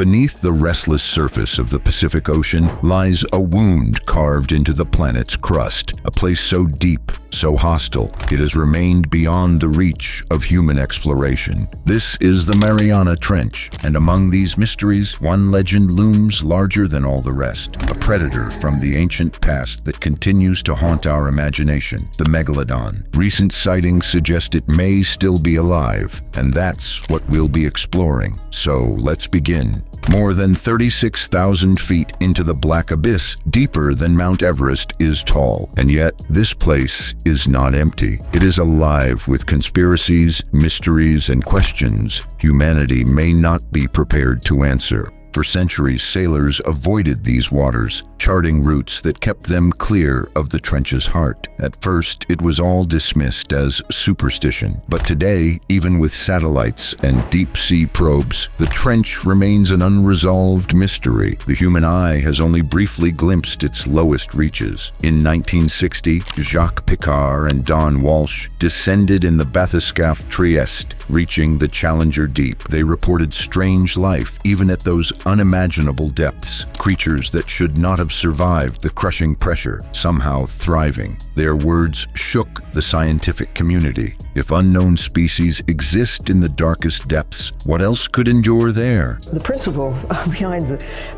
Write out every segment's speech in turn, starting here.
Beneath the restless surface of the Pacific Ocean lies a wound carved into the planet's crust, a place so deep, so hostile, it has remained beyond the reach of human exploration. This is the Mariana Trench, and among these mysteries, one legend looms larger than all the rest. A predator from the ancient past that continues to haunt our imagination, the Megalodon. Recent sightings suggest it may still be alive, and that's what we'll be exploring. So let's begin. More than 36,000 feet into the black abyss, deeper than Mount Everest is tall. And yet, this place is not empty. It is alive with conspiracies, mysteries, and questions humanity may not be prepared to answer. For centuries, sailors avoided these waters, charting routes that kept them clear of the trench's heart. At first, it was all dismissed as superstition. But today, even with satellites and deep-sea probes, the trench remains an unresolved mystery. The human eye has only briefly glimpsed its lowest reaches. In 1960, Jacques Picard and Don Walsh descended in the bathyscaphe Trieste, reaching the Challenger Deep. They reported strange life, even at those unimaginable depths. Creatures that should not have survived the crushing pressure, somehow thriving. Their words shook the scientific community. If unknown species exist in the darkest depths, what else could endure there? The principle behind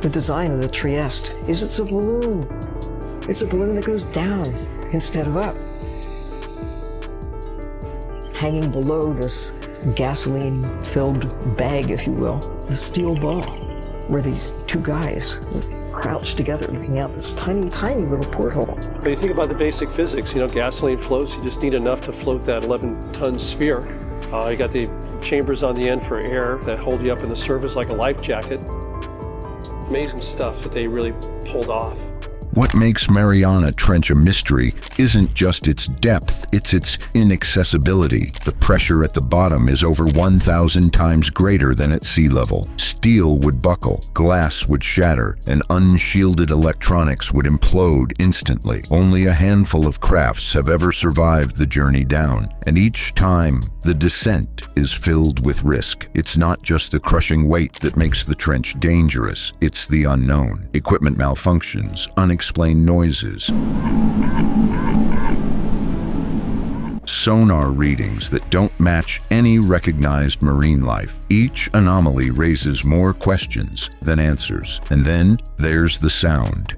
the design of the Trieste is it's a balloon. It's a balloon that goes down instead of up. Hanging below this gasoline-filled bag, if you will, the steel ball, where these two guys were crouched together looking out this tiny, tiny little porthole. When you think about the basic physics, gasoline floats, you just need enough to float that 11-ton sphere. You got the chambers on the end for air that hold you up in the surface like a life jacket. Amazing stuff that they really pulled off. What makes Mariana Trench a mystery isn't just its depth, it's its inaccessibility. The pressure at the bottom is over 1,000 times greater than at sea level. Steel would buckle, glass would shatter, and unshielded electronics would implode instantly. Only a handful of crafts have ever survived the journey down, and each time, the descent is filled with risk. It's not just the crushing weight that makes the trench dangerous, it's the unknown. Equipment malfunctions, unexplained noises, sonar readings that don't match any recognized marine life. Each anomaly raises more questions than answers. And then there's the sound.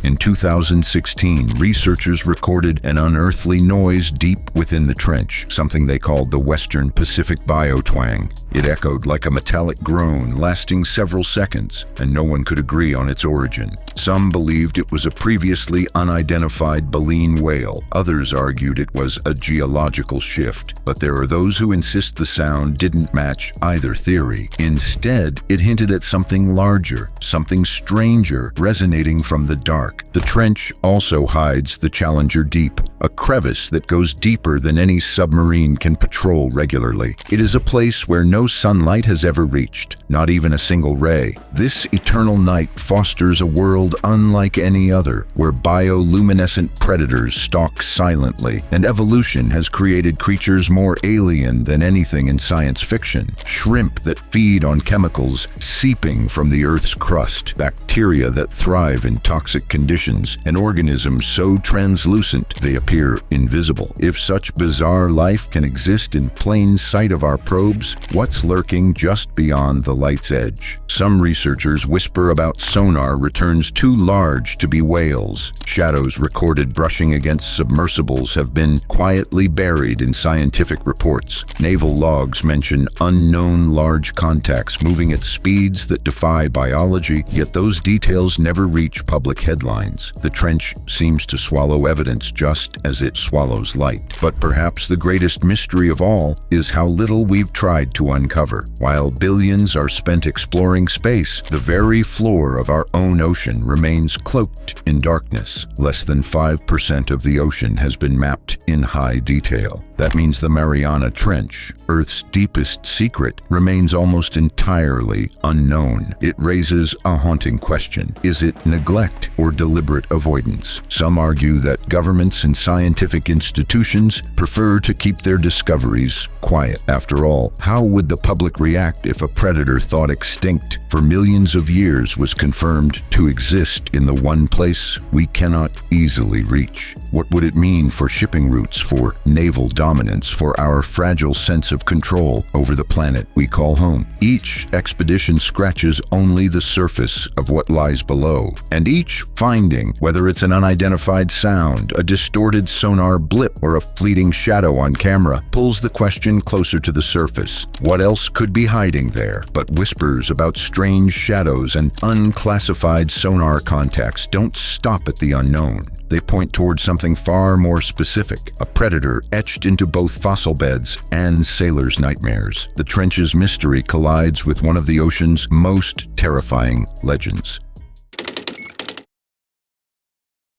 In 2016, researchers recorded an unearthly noise deep within the trench, something they called the Western Pacific Biotwang. It echoed like a metallic groan, lasting several seconds, and no one could agree on its origin. Some believed it was a previously unidentified baleen whale. Others argued it was a geological shift. But there are those who insist the sound didn't match either theory. Instead, it hinted at something larger, something stranger, resonating from the dark. The trench also hides the Challenger Deep, a crevice that goes deeper than any submarine can patrol regularly. It is a place where no sunlight has ever reached, not even a single ray. This eternal night fosters a world unlike any other, where bioluminescent predators stalk silently, and evolution has created creatures more alien than anything in science fiction. Shrimp that feed on chemicals seeping from the Earth's crust, bacteria that thrive in toxic conditions, and organisms so translucent they appear invisible. If such bizarre life can exist in plain sight of our probes, what's lurking just beyond the light's edge? Some researchers whisper about sonar returns too large to be whales. Shadows recorded brushing against submersibles have been quietly buried in scientific reports. Naval logs mention unknown large contacts moving at speeds that defy biology, yet those details never reach public headlines. The trench seems to swallow evidence just as it swallows light. But perhaps the greatest mystery of all is how little we've tried to uncover. While billions are spent exploring space, the very floor of our own ocean remains cloaked in darkness. Less than 5% of the ocean has been mapped in high detail. That means the Mariana Trench, Earth's deepest secret, remains almost entirely unknown. It raises a haunting question. Is it neglect or deliberate avoidance? Some argue that governments and scientific institutions prefer to keep their discoveries quiet. After all, how would the public react if a predator thought extinct for millions of years was confirmed to exist in the one place we cannot easily reach? What would it mean for shipping routes, for naval dominance, for our fragile sense of control over the planet we call home? Each expedition scratches only the surface of what lies below, and each finding, whether it's an unidentified sound, a distorted sonar blip, or a fleeting shadow on camera, pulls the question closer to the surface. What else could be hiding there? But whispers about strange shadows and unclassified sonar contacts don't stop at the unknown. They point towards something far more specific, a predator etched into both fossil beds and sailors' nightmares. The trench's mystery collides with one of the ocean's most terrifying legends.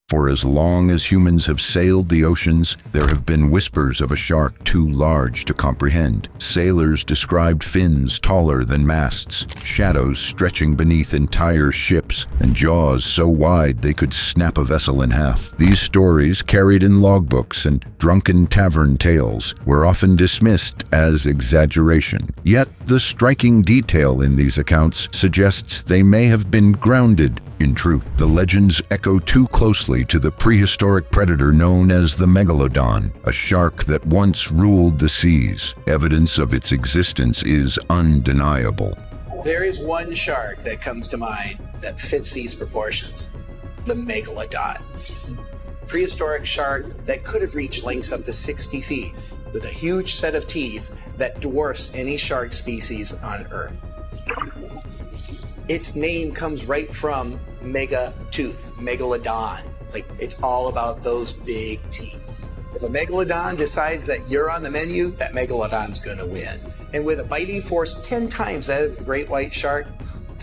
For as long as humans have sailed the oceans, there have been whispers of a shark too large to comprehend. Sailors described fins taller than masts, shadows stretching beneath entire ships, and jaws so wide they could snap a vessel in half. These stories, carried in logbooks and drunken tavern tales, were often dismissed as exaggeration. Yet the striking detail in these accounts suggests they may have been grounded in truth. The legends echo too closely to the prehistoric predator known as the Megalodon, a shark that once ruled the seas. Evidence of its existence is undeniable. There is one shark that comes to mind that fits these proportions: the Megalodon. Prehistoric shark that could have reached lengths up to 60 feet, with a huge set of teeth that dwarfs any shark species on Earth. Its name comes right from mega tooth, megalodon. Like, it's all about those big teeth. If a megalodon decides that you're on the menu, that megalodon's gonna win. And with a biting force 10 times that of the great white shark,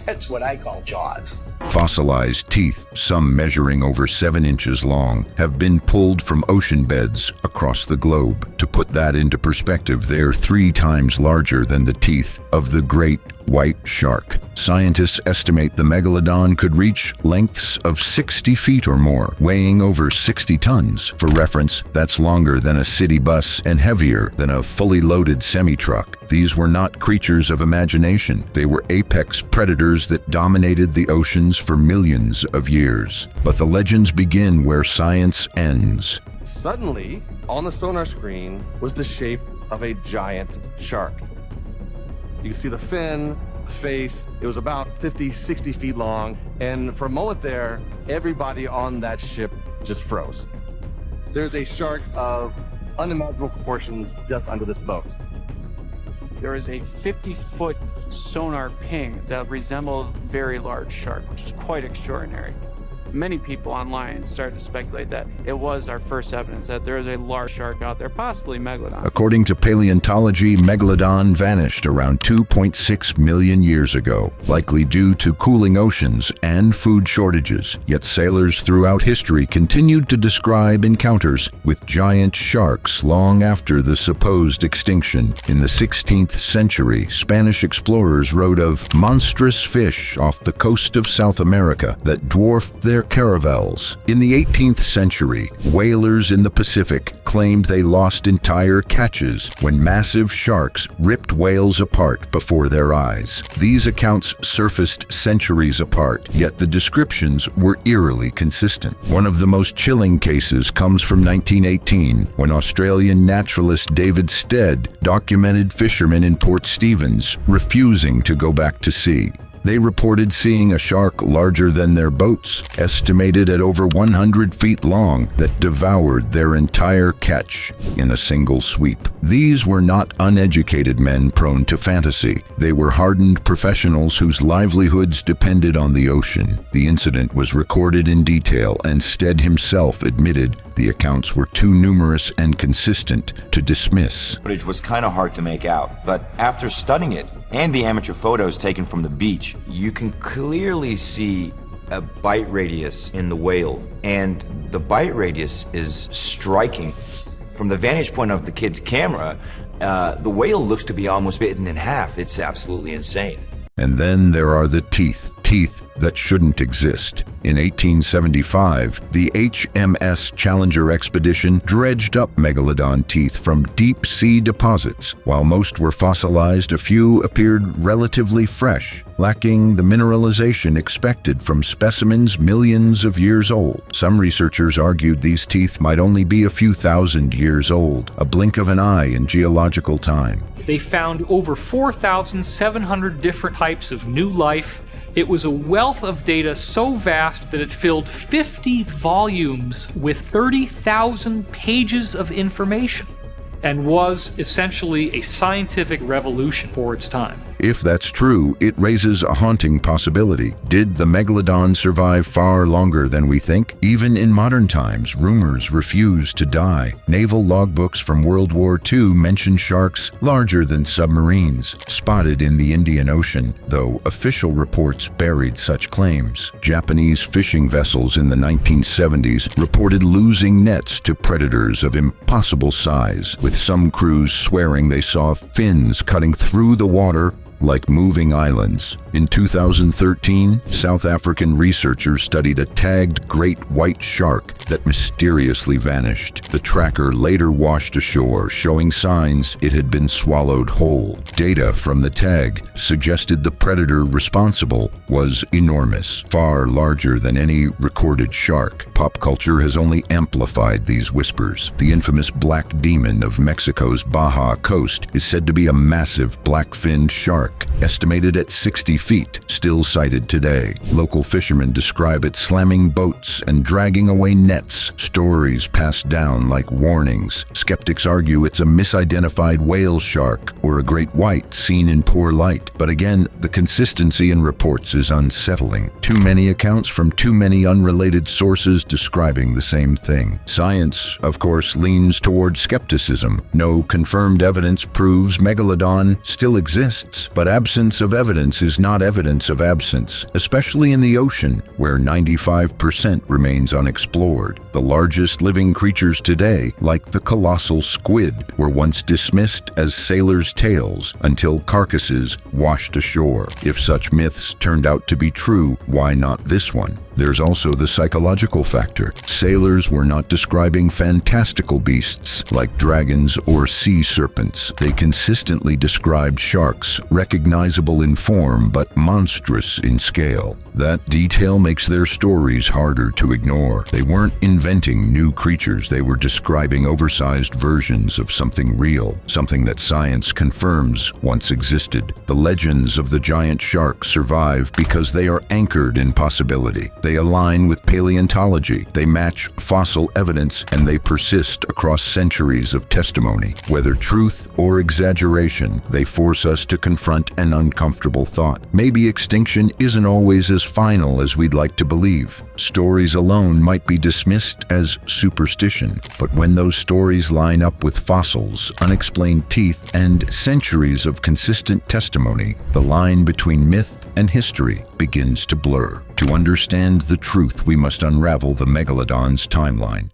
that's what I call Jaws. Fossilized teeth, some measuring over 7 inches long, have been pulled from ocean beds across the globe. To put that into perspective, they're 3 times larger than the teeth of the great white shark. Scientists estimate the Megalodon could reach lengths of 60 feet or more, weighing over 60 tons. For reference, that's longer than a city bus and heavier than a fully loaded semi-truck. These were not creatures of imagination. They were apex predators that dominated the oceans for millions of years. But the legends begin where science ends. Suddenly, on the sonar screen was the shape of a giant shark. You can see the fin, the face. It was about 50, 60 feet long. And for a moment there, everybody on that ship just froze. There's a shark of unimaginable proportions just under this boat. There is a 50-foot sonar ping that resembled a very large shark, which is quite extraordinary. Many people online started to speculate that it was our first evidence that there is a large shark out there, possibly Megalodon. According to paleontology, Megalodon vanished around 2.6 million years ago, likely due to cooling oceans and food shortages. Yet sailors throughout history continued to describe encounters with giant sharks long after the supposed extinction. In the 16th century, Spanish explorers wrote of monstrous fish off the coast of South America that dwarfed their caravels. In the 18th century, whalers in the Pacific claimed they lost entire catches when massive sharks ripped whales apart before their eyes. These accounts surfaced centuries apart, yet the descriptions were eerily consistent. One of the most chilling cases comes from 1918, when Australian naturalist David Stead documented fishermen in Port Stephens refusing to go back to sea. They reported seeing a shark larger than their boats, estimated at over 100 feet long, that devoured their entire catch in a single sweep. These were not uneducated men prone to fantasy. They were hardened professionals whose livelihoods depended on the ocean. The incident was recorded in detail, and Stead himself admitted the accounts were too numerous and consistent to dismiss. Footage was kind of hard to make out, but after studying it and the amateur photos taken from the beach, you can clearly see a bite radius in the whale, and the bite radius is striking. From the vantage point of the kid's camera, the whale looks to be almost bitten in half. It's absolutely insane. And then there are the teeth that shouldn't exist. In 1875, the HMS Challenger expedition dredged up Megalodon teeth from deep-sea deposits. While most were fossilized, a few appeared relatively fresh, lacking the mineralization expected from specimens millions of years old. Some researchers argued these teeth might only be a few thousand years old, a blink of an eye in geological time. They found over 4,700 different types of new life. It was a wealth of data so vast that it filled 50 volumes with 30,000 pages of information and was essentially a scientific revolution for its time. If that's true, it raises a haunting possibility. Did the Megalodon survive far longer than we think? Even in modern times, rumors refuse to die. Naval logbooks from World War II mention sharks larger than submarines, spotted in the Indian Ocean, though official reports buried such claims. Japanese fishing vessels in the 1970s reported losing nets to predators of impossible size, with some crews swearing they saw fins cutting through the water like moving islands. In 2013, South African researchers studied a tagged great white shark that mysteriously vanished. The tracker later washed ashore, showing signs it had been swallowed whole. Data from the tag suggested the predator responsible was enormous, far larger than any recorded shark. Pop culture has only amplified these whispers. The infamous black demon of Mexico's Baja coast is said to be a massive black-finned shark, estimated at 60 feet, still sighted today. Local fishermen describe it slamming boats and dragging away nets, stories passed down like warnings. Skeptics argue it's a misidentified whale shark or a great white seen in poor light. But again, the consistency in reports is unsettling. Too many accounts from too many unrelated sources describing the same thing. Science, of course, leans toward skepticism. No confirmed evidence proves Megalodon still exists, but absence of evidence is not evidence of absence, especially in the ocean, where 95% remains unexplored. The largest living creatures today, like the colossal squid, were once dismissed as sailors' tales until carcasses washed ashore. If such myths turned out to be true, why not this one? There's also the psychological factor. Sailors were not describing fantastical beasts like dragons or sea serpents. They consistently described sharks, recognizable in form but monstrous in scale. That detail makes their stories harder to ignore. They weren't inventing new creatures, they were describing oversized versions of something real, something that science confirms once existed. The legends of the giant shark survive because they are anchored in possibility. They align with paleontology, they match fossil evidence, and they persist across centuries of testimony. Whether truth or exaggeration, they force us to confront an uncomfortable thought. Maybe extinction isn't always as final as we'd like to believe. Stories alone might be dismissed as superstition, but when those stories line up with fossils, unexplained teeth, and centuries of consistent testimony, the line between myth and history begins to blur. To understand the truth, we must unravel the Megalodon's timeline.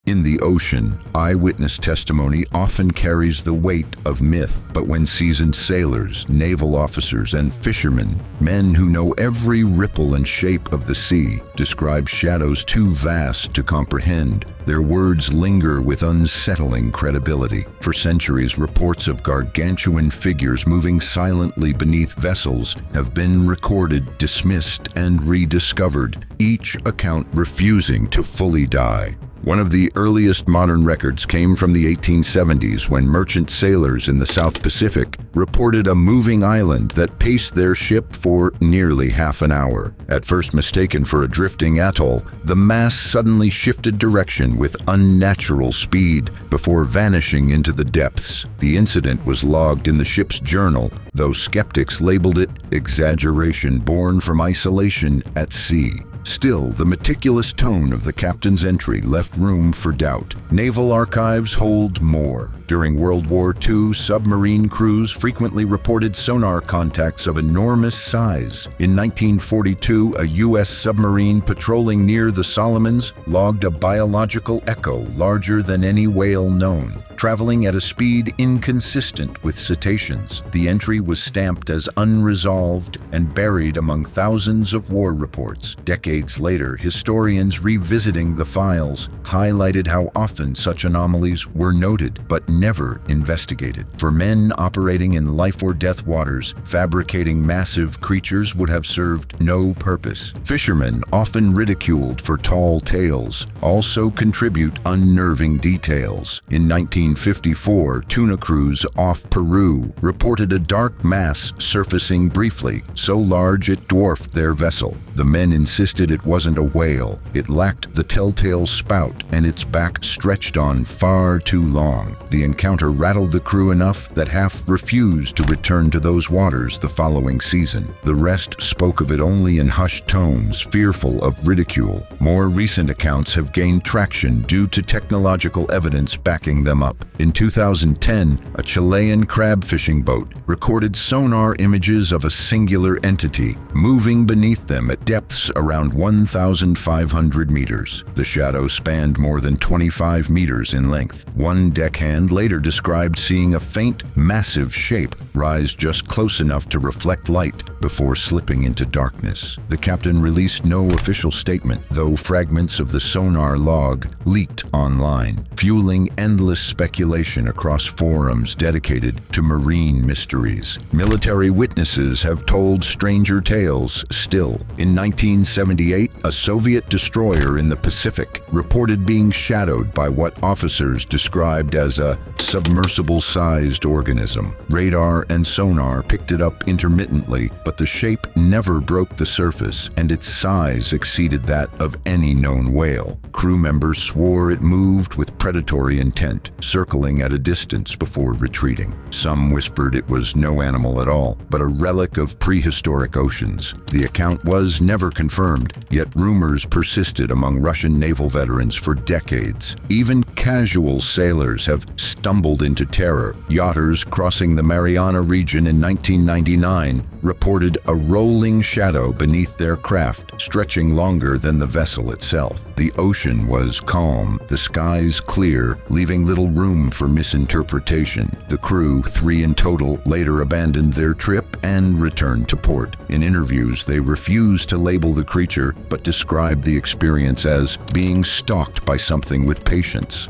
In the ocean, eyewitness testimony often carries the weight of myth, but when seasoned sailors, naval officers, and fishermen, men who know every ripple and shape of the sea, describe shadows too vast to comprehend, their words linger with unsettling credibility. For centuries, reports of gargantuan figures moving silently beneath vessels have been recorded, dismissed, and rediscovered, each account refusing to fully die. One of the earliest modern records came from the 1870s when merchant sailors in the South Pacific reported a moving island that paced their ship for nearly half an hour. At first mistaken for a drifting atoll, the mass suddenly shifted direction with unnatural speed before vanishing into the depths. The incident was logged in the ship's journal, though skeptics labeled it exaggeration born from isolation at sea. Still, the meticulous tone of the captain's entry left room for doubt. Naval archives hold more. During World War II, submarine crews frequently reported sonar contacts of enormous size. In 1942, a U.S. submarine patrolling near the Solomons logged a biological echo larger than any whale known, traveling at a speed inconsistent with cetaceans. The entry was stamped as unresolved and buried among thousands of war reports. Decades later, historians revisiting the files highlighted how often such anomalies were noted but never investigated. For men operating in life-or-death waters, fabricating massive creatures would have served no purpose. Fishermen, often ridiculed for tall tales, also contribute unnerving details. In 1954, tuna crews off Peru reported a dark mass surfacing briefly, so large it dwarfed their vessel. The men insisted it wasn't a whale. It lacked the telltale spout, and its back stretched on far too long. The encounter rattled the crew enough that half refused to return to those waters the following season. The rest spoke of it only in hushed tones, fearful of ridicule. More recent accounts have gained traction due to technological evidence backing them up. In 2010, a Chilean crab fishing boat recorded sonar images of a singular entity moving beneath them at depths around 1,500 meters. The shadow spanned more than 25 meters in length. One deckhand later described seeing a faint, massive shape rise just close enough to reflect light before slipping into darkness. The captain released no official statement, though fragments of the sonar log leaked online, fueling endless speculation across forums dedicated to marine mysteries. Military witnesses have told stranger tales still. In 1978, a Soviet destroyer in the Pacific reported being shadowed by what officers described as a submersible-sized organism. Radar and sonar picked it up intermittently, but the shape never broke the surface, and its size exceeded that of any known whale. Crew members swore it moved with predatory intent, circling at a distance before retreating. Some whispered it was no animal at all, but a relic of prehistoric oceans. The account was never confirmed, yet rumors persisted among Russian naval veterans for decades. Even casual sailors have stumbled into terror. Yachters crossing the Mariana region in 1999 reported a rolling shadow beneath their craft, stretching longer than the vessel itself. The ocean was calm, the skies clear, leaving little room for misinterpretation. The crew, 3 in total, later abandoned their trip and returned to port. In interviews, they refused to label the creature, but described the experience as being stalked by something with patience.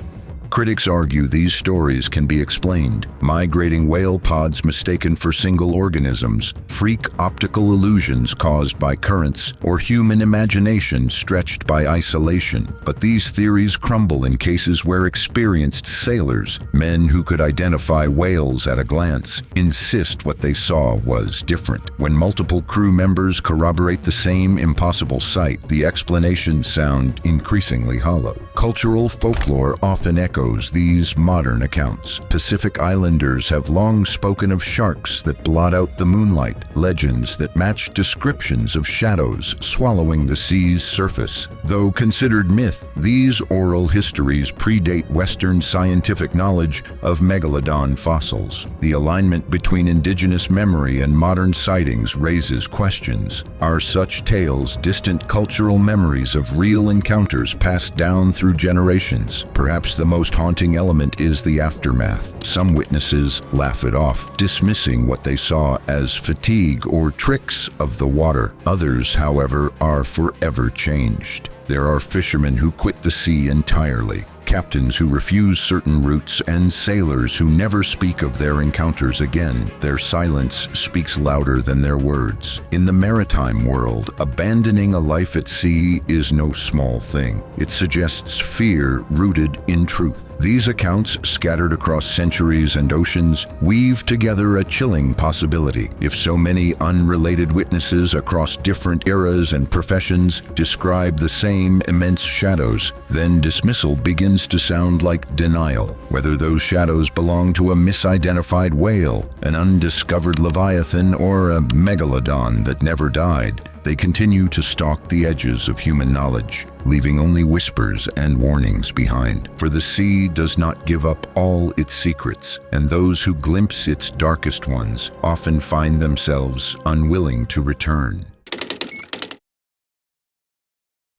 Critics argue these stories can be explained. Migrating whale pods mistaken for single organisms, freak optical illusions caused by currents, or human imagination stretched by isolation. But these theories crumble in cases where experienced sailors, men who could identify whales at a glance, insist what they saw was different. When multiple crew members corroborate the same impossible sight, the explanations sound increasingly hollow. Cultural folklore often echoes these modern accounts. Pacific Islanders have long spoken of sharks that blot out the moonlight, legends that match descriptions of shadows swallowing the sea's surface. Though considered myth, these oral histories predate Western scientific knowledge of Megalodon fossils. The alignment between indigenous memory and modern sightings raises questions. Are such tales distant cultural memories of real encounters passed down through generations? Perhaps the most haunting element is the aftermath. Some witnesses laugh it off, dismissing what they saw as fatigue or tricks of the water. Others, however, are forever changed. There are fishermen who quit the sea entirely, captains who refuse certain routes, and sailors who never speak of their encounters again. Their silence speaks louder than their words. In the maritime world, abandoning a life at sea is no small thing. It suggests fear rooted in truth. These accounts, scattered across centuries and oceans, weave together a chilling possibility. If so many unrelated witnesses across different eras and professions describe the same immense shadows, then dismissal begins to sound like denial. Whether those shadows belong to a misidentified whale, an undiscovered leviathan, or a megalodon that never died, they continue to stalk the edges of human knowledge, leaving only whispers and warnings behind. For the sea does not give up all its secrets, and those who glimpse its darkest ones often find themselves unwilling to return.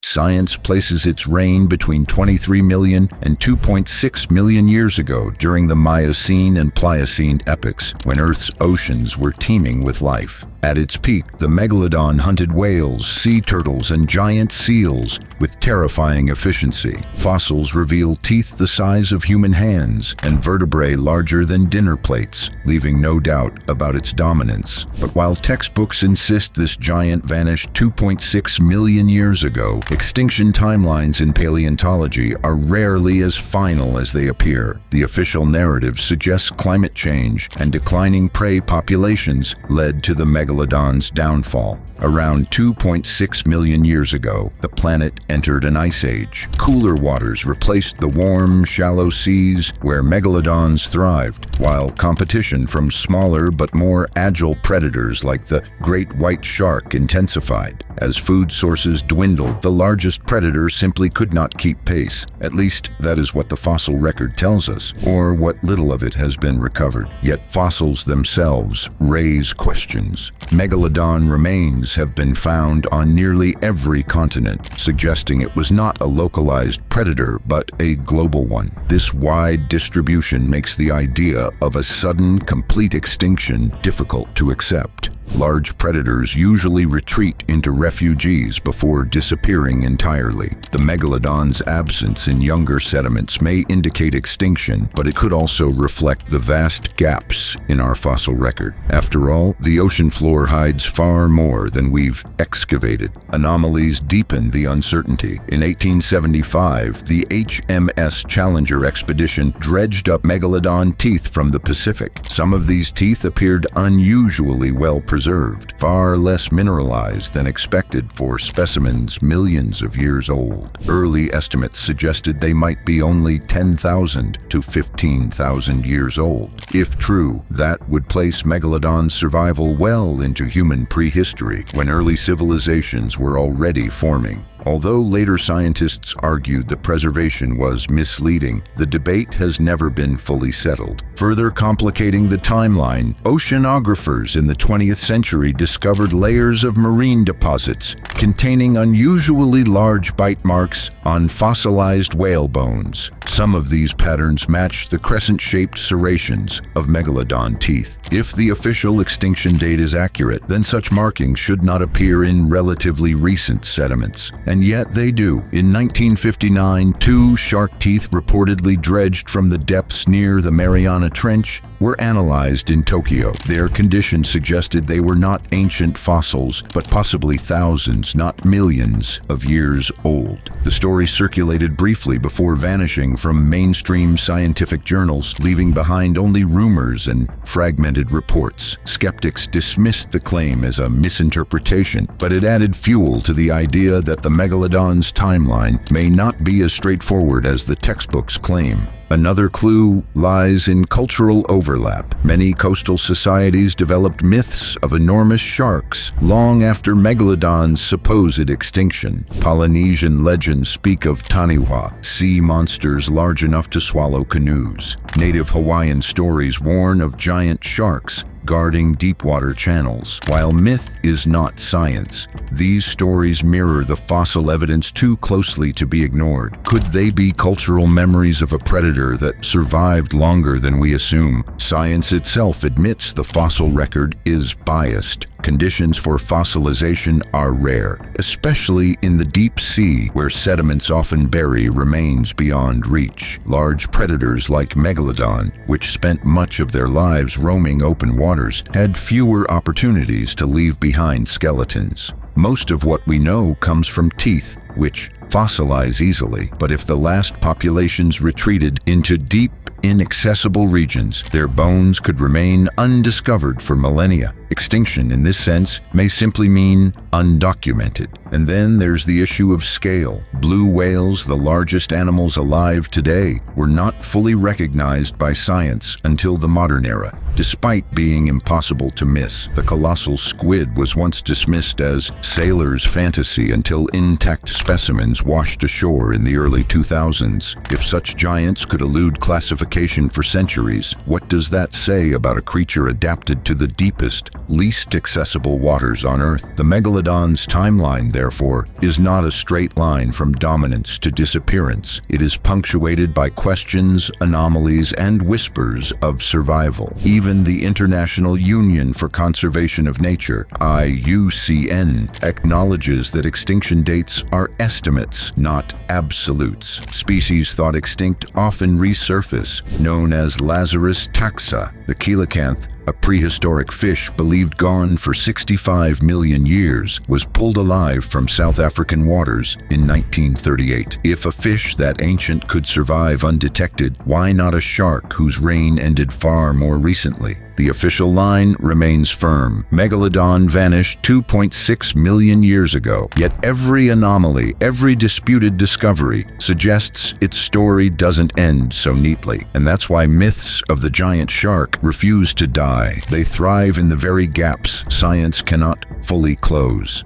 Science places its reign between 23 million and 2.6 million years ago during the Miocene and Pliocene epochs, when Earth's oceans were teeming with life. At its peak, the Megalodon hunted whales, sea turtles, and giant seals with terrifying efficiency. Fossils reveal teeth the size of human hands and vertebrae larger than dinner plates, leaving no doubt about its dominance. But while textbooks insist this giant vanished 2.6 million years ago, extinction timelines in paleontology are rarely as final as they appear. The official narrative suggests climate change and declining prey populations led to the Megalodon's downfall. Around 2.6 million years ago, the planet entered an ice age. Cooler waters replaced the warm, shallow seas where megalodons thrived, while competition from smaller but more agile predators like the great white shark intensified. As food sources dwindled, the largest predator simply could not keep pace. At least, that is what the fossil record tells us, or what little of it has been recovered. Yet fossils themselves raise questions. Megalodon remains have been found on nearly every continent, suggesting it was not a localized predator, but a global one. This wide distribution makes the idea of a sudden, complete extinction difficult to accept. Large predators usually retreat into refuges before disappearing entirely. The megalodon's absence in younger sediments may indicate extinction, but it could also reflect the vast gaps in our fossil record. After all, the ocean floor hides far more than we've excavated. Anomalies deepen the uncertainty. In 1875, the HMS Challenger expedition dredged up megalodon teeth from the Pacific. Some of these teeth appeared unusually well preserved, far less mineralized than expected for specimens millions of years old. Early estimates suggested they might be only 10,000 to 15,000 years old. If true, that would place megalodon's survival well into human prehistory, when early civilizations were already forming. Although later scientists argued the preservation was misleading, the debate has never been fully settled. Further complicating the timeline, oceanographers in the 20th century discovered layers of marine deposits containing unusually large bite marks on fossilized whale bones. Some of these patterns matched the crescent-shaped serrations of megalodon teeth. If the official extinction date is accurate, then such markings should not appear in relatively recent sediments. And yet they do. In 1959, 2 shark teeth reportedly dredged from the depths near the Mariana Trench were analyzed in Tokyo. Their condition suggested they were not ancient fossils, but possibly thousands, not millions, of years old. The story circulated briefly before vanishing from mainstream scientific journals, leaving behind only rumors and fragmented reports. Skeptics dismissed the claim as a misinterpretation, but it added fuel to the idea that the megalodon's timeline may not be as straightforward as the textbooks claim. Another clue lies in cultural overlap. Many coastal societies developed myths of enormous sharks long after megalodon's supposed extinction. Polynesian legends speak of taniwha, sea monsters large enough to swallow canoes. Native Hawaiian stories warn of giant sharks guarding deep-water channels. While myth is not science, these stories mirror the fossil evidence too closely to be ignored. Could they be cultural memories of a predator that survived longer than we assume? Science itself admits the fossil record is biased. Conditions for fossilization are rare, especially in the deep sea where sediments often bury remains beyond reach. Large predators like Megalodon, which spent much of their lives roaming open waters, had fewer opportunities to leave behind skeletons. Most of what we know comes from teeth, which fossilize easily, but if the last populations retreated into deep, inaccessible regions, their bones could remain undiscovered for millennia. Extinction, in this sense, may simply mean undocumented. And then there's the issue of scale. Blue whales, the largest animals alive today, were not fully recognized by science until the modern era. despite being impossible to miss. The colossal squid was once dismissed as sailor's fantasy until intact specimens washed ashore in the early 2000s. If such giants could elude classification for centuries, what does that say about a creature adapted to the deepest, least accessible waters on Earth? The Megalodon's timeline, therefore, is not a straight line from dominance to disappearance. It is punctuated by questions, anomalies, and whispers of survival. Even the International Union for Conservation of Nature, IUCN, acknowledges that extinction dates are estimates, not absolutes. Species thought extinct often resurface, known as Lazarus taxa. The coelacanth, a prehistoric fish believed gone for 65 million years, was pulled alive from South African waters in 1938. If a fish that ancient could survive undetected, why not a shark whose reign ended far more recently? The official line remains firm. Megalodon vanished 2.6 million years ago, yet every anomaly, every disputed discovery suggests its story doesn't end so neatly. And that's why myths of the giant shark refuse to die. They thrive in the very gaps science cannot fully close.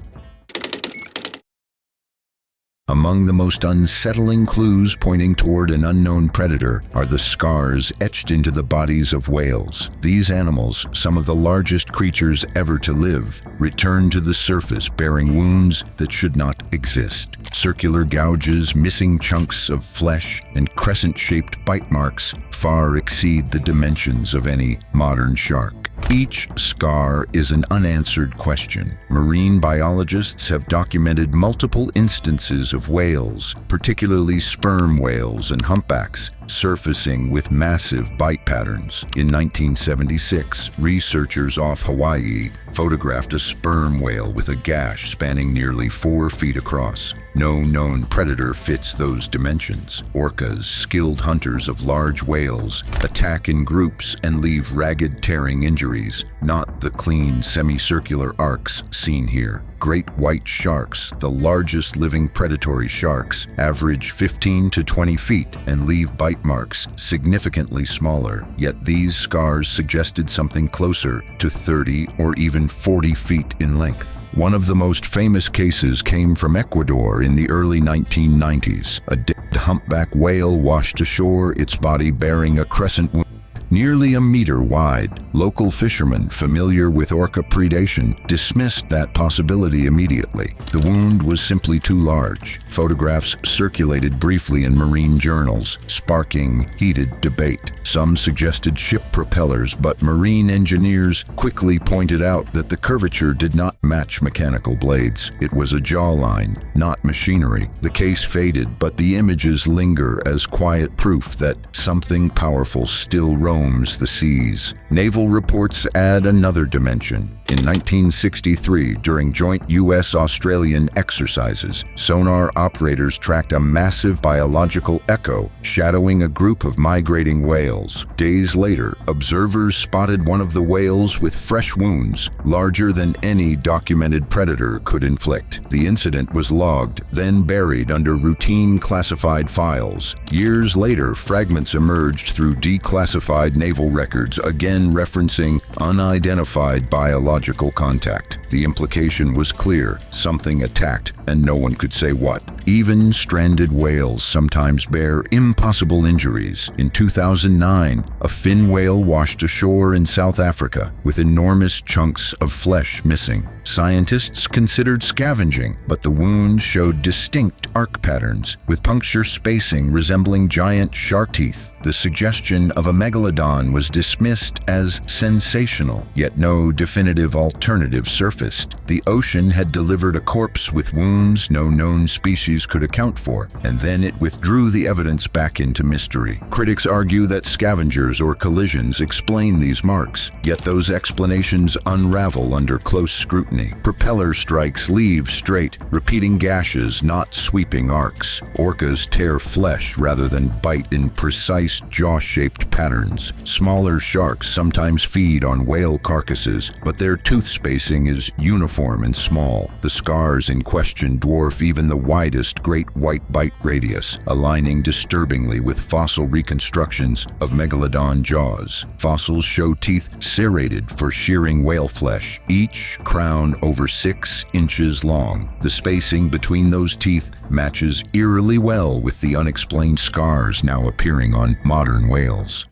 Among the most unsettling clues pointing toward an unknown predator are the scars etched into the bodies of whales. These animals, some of the largest creatures ever to live, return to the surface bearing wounds that should not exist. Circular gouges, missing chunks of flesh, and crescent-shaped bite marks far exceed the dimensions of any modern shark. Each scar is an unanswered question. Marine biologists have documented multiple instances of whales, particularly sperm whales and humpbacks, surfacing with massive bite patterns. In 1976, researchers off Hawaii photographed a sperm whale with a gash spanning nearly 4 feet across. No known predator fits those dimensions. Orcas, skilled hunters of large whales, attack in groups and leave ragged, tearing injuries, not the clean, semicircular arcs seen here. Great white sharks, the largest living predatory sharks, average 15 to 20 feet and leave bite marks significantly smaller. Yet these scars suggested something closer to 30 or even 40 feet in length. One of the most famous cases came from Ecuador in the early 1990s. A dead humpback whale washed ashore, its body bearing a crescent wound nearly a meter wide. Local fishermen familiar with orca predation dismissed that possibility immediately. The wound was simply too large. Photographs circulated briefly in marine journals, sparking heated debate. Some suggested ship propellers, but marine engineers quickly pointed out that the curvature did not match mechanical blades. It was a jawline, not machinery. The case faded, but the images linger as quiet proof that something powerful still roams the seas. Naval reports add another dimension. In 1963, during joint U.S.-Australian exercises, sonar operators tracked a massive biological echo shadowing a group of migrating whales. Days later, observers spotted one of the whales with fresh wounds, larger than any documented predator could inflict. The incident was logged, then buried under routine classified files. Years later, fragments emerged through declassified naval records, again referencing unidentified biological contact. The implication was clear: something attacked, and no one could say what. Even stranded whales sometimes bear impossible injuries. In 2009, a fin whale washed ashore in South Africa with enormous chunks of flesh missing. Scientists considered scavenging, but the wounds showed distinct arc patterns, with puncture spacing resembling giant shark teeth. The suggestion of a megalodon was dismissed as sensational, yet no definitive alternative surfaced. The ocean had delivered a corpse with wounds no known species could account for, and then it withdrew the evidence back into mystery. Critics argue that scavengers or collisions explain these marks, yet those explanations unravel under close scrutiny. Propeller strikes leave straight, repeating gashes, not sweeping arcs. Orcas tear flesh rather than bite in precise jaw-shaped patterns. Smaller sharks sometimes feed on whale carcasses, but their tooth spacing is uniform and small. The scars in question dwarf even the widest widest great white bite radius, aligning disturbingly with fossil reconstructions of Megalodon jaws. Fossils show teeth serrated for shearing whale flesh, each crown over 6 inches long. The spacing between those teeth matches eerily well with the unexplained scars now appearing on modern whales.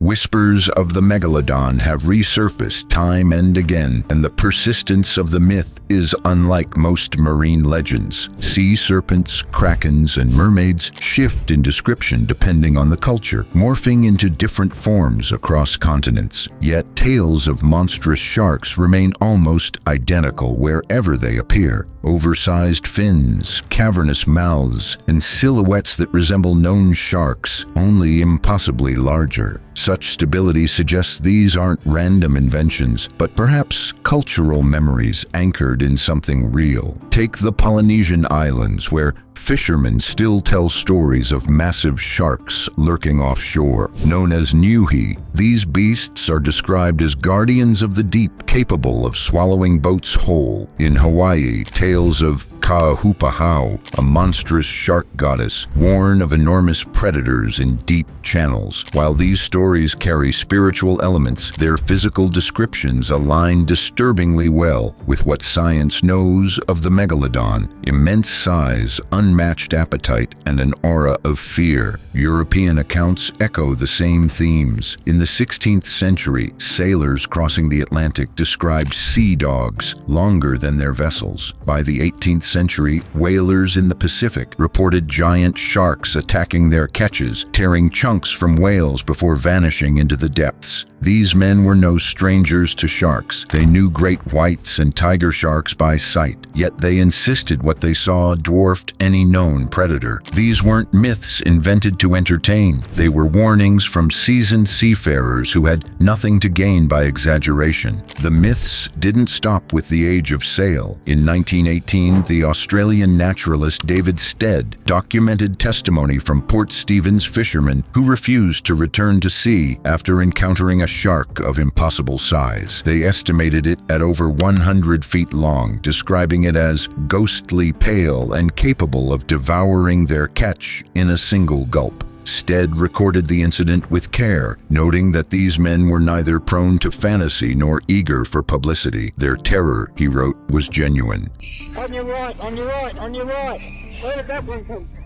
Whispers of the Megalodon have resurfaced time and again, and the persistence of the myth is unlike most marine legends. Sea serpents, krakens, and mermaids shift in description depending on the culture, morphing into different forms across continents. Yet tales of monstrous sharks remain almost identical wherever they appear. Oversized fins, cavernous mouths, and silhouettes that resemble known sharks, only impossibly larger. Such stability suggests these aren't random inventions, but perhaps cultural memories anchored in something real. Take the Polynesian islands, where fishermen still tell stories of massive sharks lurking offshore. Known as nyuhi, these beasts are described as guardians of the deep, capable of swallowing boats whole. In Hawaii, tales of Kahupahau, a monstrous shark goddess, warn of enormous predators in deep channels. While these stories carry spiritual elements, their physical descriptions align disturbingly well with what science knows of the Megalodon: immense size, unmatched appetite, and an aura of fear. European accounts echo the same themes. In the 16th century, sailors crossing the Atlantic described sea dogs longer than their vessels. By the 18th century, whalers in the Pacific reported giant sharks attacking their catches, tearing chunks from whales before vanishing into the depths. These men were no strangers to sharks. They knew great whites and tiger sharks by sight, yet they insisted what they saw dwarfed any known predator. These weren't myths invented to entertain. They were warnings from seasoned seafarers who had nothing to gain by exaggeration. The myths didn't stop with the age of sail. In 1918, the Australian naturalist David Stead documented testimony from Port Stephens fishermen who refused to return to sea after encountering a shark of impossible size. They estimated it at over 100 feet long, describing it as ghostly pale and capable of devouring their catch in a single gulp. Stead recorded the incident with care, noting that these men were neither prone to fantasy nor eager for publicity. Their terror, he wrote, was genuine. On your right, on your right, on your right. Where did that one come from?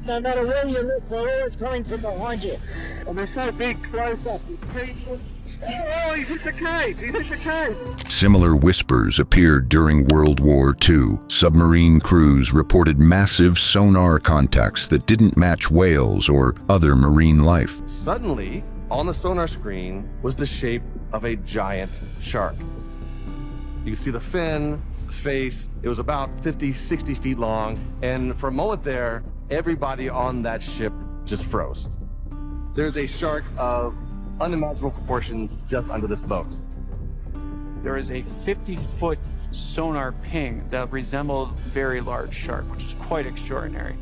No matter where you look, they're always coming from behind you. And they're so big close up. Oh, he's hit the cave! He's hit the cave! Similar whispers appeared during World War II. Submarine crews reported massive sonar contacts that didn't match whales or other marine life. Suddenly, on the sonar screen was the shape of a giant shark. You can see the fin, the face. It was about 50, 60 feet long. And for a moment there, everybody on that ship just froze. There's a shark of unimaginable proportions just under this boat. There is a 50-foot sonar ping that resembled a very large shark, which is quite extraordinary.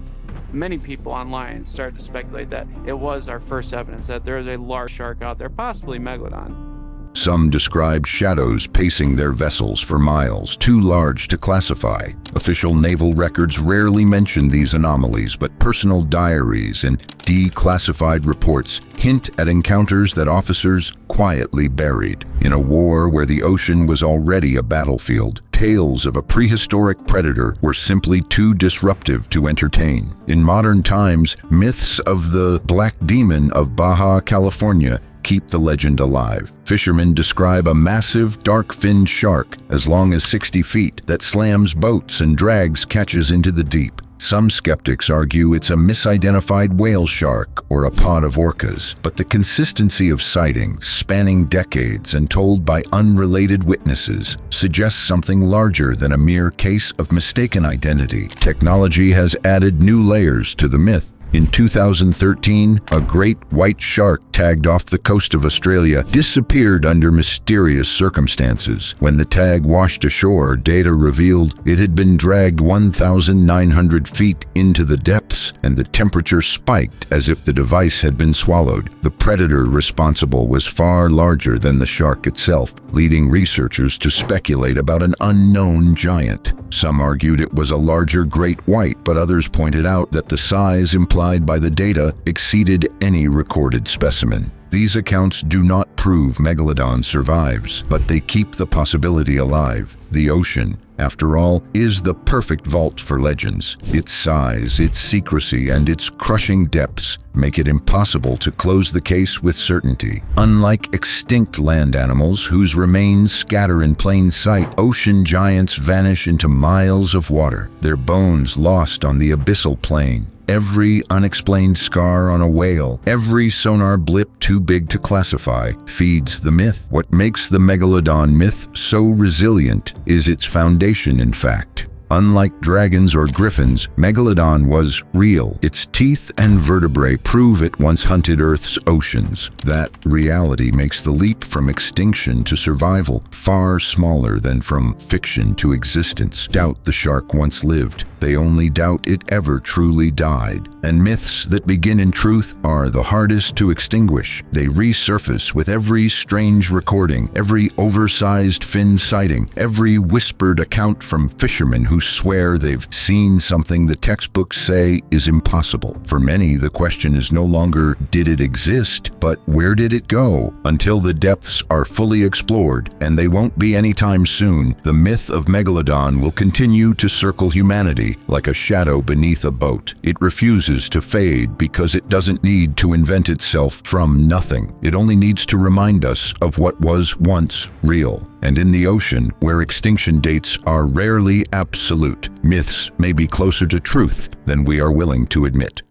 Many people online started to speculate that it was our first evidence that there is a large shark out there, possibly Megalodon. Some described shadows pacing their vessels for miles, too large to classify. Official naval records rarely mention these anomalies, but personal diaries and declassified reports hint at encounters that officers quietly buried. In a war where the ocean was already a battlefield, tales of a prehistoric predator were simply too disruptive to entertain. In modern times, myths of the Black Demon of Baja California keep the legend alive. Fishermen describe a massive, dark-finned shark as long as 60 feet that slams boats and drags catches into the deep. Some skeptics argue it's a misidentified whale shark or a pod of orcas, but the consistency of sightings, spanning decades and told by unrelated witnesses, suggests something larger than a mere case of mistaken identity. Technology has added new layers to the myth. In 2013, a great white shark tagged off the coast of Australia disappeared under mysterious circumstances. When the tag washed ashore, data revealed it had been dragged 1,900 feet into the depths, and the temperature spiked as if the device had been swallowed. The predator responsible was far larger than the shark itself, leading researchers to speculate about an unknown giant. Some argued it was a larger great white, but others pointed out that the size implied by the data exceeded any recorded specimen. These accounts do not prove Megalodon survives, but they keep the possibility alive. The ocean, after all, is the perfect vault for legends. Its size, its secrecy, and its crushing depths make it impossible to close the case with certainty. Unlike extinct land animals whose remains scatter in plain sight, ocean giants vanish into miles of water, their bones lost on the abyssal plain. Every unexplained scar on a whale, every sonar blip too big to classify, feeds the myth. What makes the Megalodon myth so resilient is its foundation, in fact. Unlike dragons or griffins, Megalodon was real. Its teeth and vertebrae prove it once hunted Earth's oceans. That reality makes the leap from extinction to survival far smaller than from fiction to existence. Doubt the shark once lived. They only doubt it ever truly died. And myths that begin in truth are the hardest to extinguish. They resurface with every strange recording, every oversized fin sighting, every whispered account from fishermen who swear they've seen something the textbooks say is impossible. For many, the question is no longer, did it exist, but where did it go? Until the depths are fully explored, and they won't be anytime soon, the myth of Megalodon will continue to circle humanity like a shadow beneath a boat. It refuses to fade because it doesn't need to invent itself from nothing. It only needs to remind us of what was once real. And in the ocean, where extinction dates are rarely absolute, myths may be closer to truth than we are willing to admit.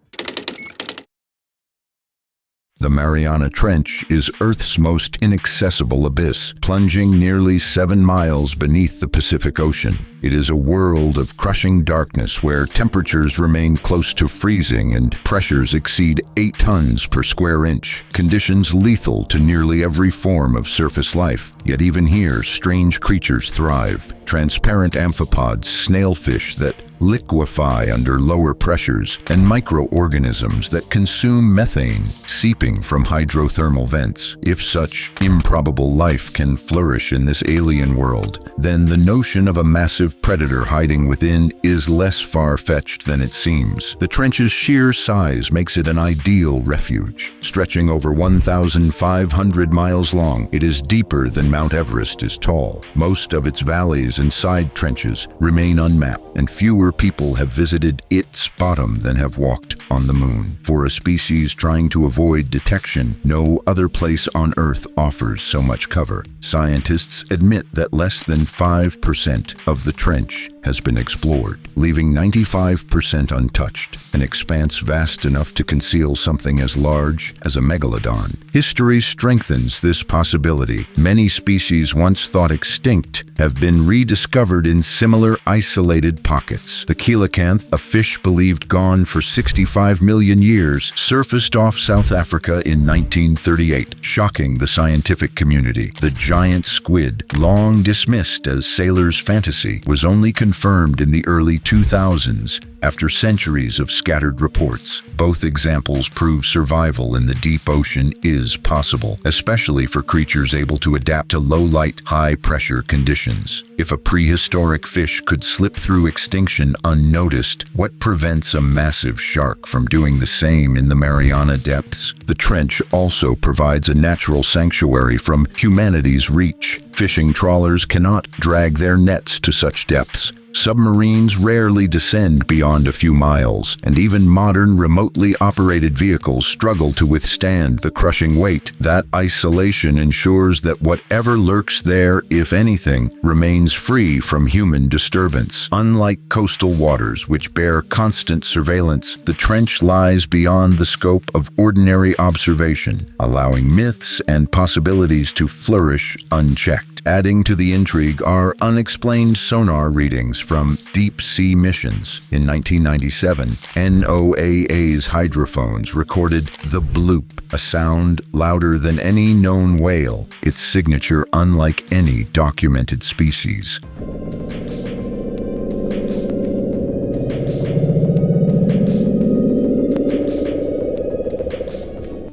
The Mariana Trench is Earth's most inaccessible abyss, plunging nearly 7 miles beneath the Pacific Ocean. It is a world of crushing darkness where temperatures remain close to freezing and pressures exceed 8 tons per square inch, conditions lethal to nearly every form of surface life. Yet even here, strange creatures thrive. Transparent amphipods, snailfish that liquefy under lower pressures, and microorganisms that consume methane, seeping from hydrothermal vents. If such improbable life can flourish in this alien world, then the notion of a massive predator hiding within is less far-fetched than it seems. The trench's sheer size makes it an ideal refuge. Stretching over 1,500 miles long, it is deeper than Mount Everest is tall. Most of its valleys and side trenches remain unmapped, and fewer people have visited its bottom than have walked on the moon. For a species trying to avoid detection, no other place on Earth offers so much cover. Scientists admit that less than 5% of the trench has been explored, leaving 95% untouched, an expanse vast enough to conceal something as large as a megalodon. History strengthens this possibility. Many species once thought extinct have been rediscovered in similar isolated pockets. The coelacanth, a fish believed gone for 65 million years, surfaced off South Africa in 1938, shocking the scientific community. The giant squid, long dismissed as sailors' fantasy, was only confirmed in the early 2000s after centuries of scattered reports. Both examples prove survival in the deep ocean is possible, especially for creatures able to adapt to low-light, high-pressure conditions. If a prehistoric fish could slip through extinction unnoticed, what prevents a massive shark from doing the same in the Mariana depths? The trench also provides a natural sanctuary from humanity's reach. Fishing trawlers cannot drag their nets to such depths. Submarines rarely descend beyond a few miles, and even modern remotely operated vehicles struggle to withstand the crushing weight. That isolation ensures that whatever lurks there, if anything, remains free from human disturbance. Unlike coastal waters, which bear constant surveillance, the trench lies beyond the scope of ordinary observation, allowing myths and possibilities to flourish unchecked. Adding to the intrigue are unexplained sonar readings from deep-sea missions. In 1997, NOAA's hydrophones recorded the bloop, a sound louder than any known whale, its signature unlike any documented species.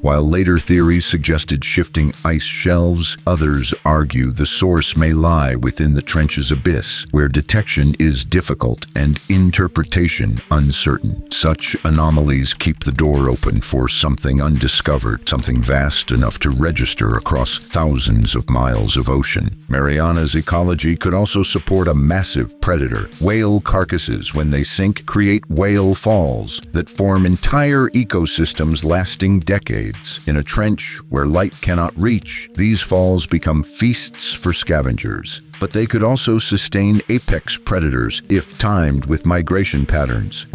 While later theories suggested shifting ice shelves, others argue the source may lie within the trench's abyss, where detection is difficult and interpretation uncertain. Such anomalies keep the door open for something undiscovered, something vast enough to register across thousands of miles of ocean. Mariana's ecology could also support a massive predator. Whale carcasses, when they sink, create whale falls that form entire ecosystems lasting decades. In a trench where light cannot reach, these falls become feasts for scavengers. But they could also sustain apex predators if timed with migration patterns.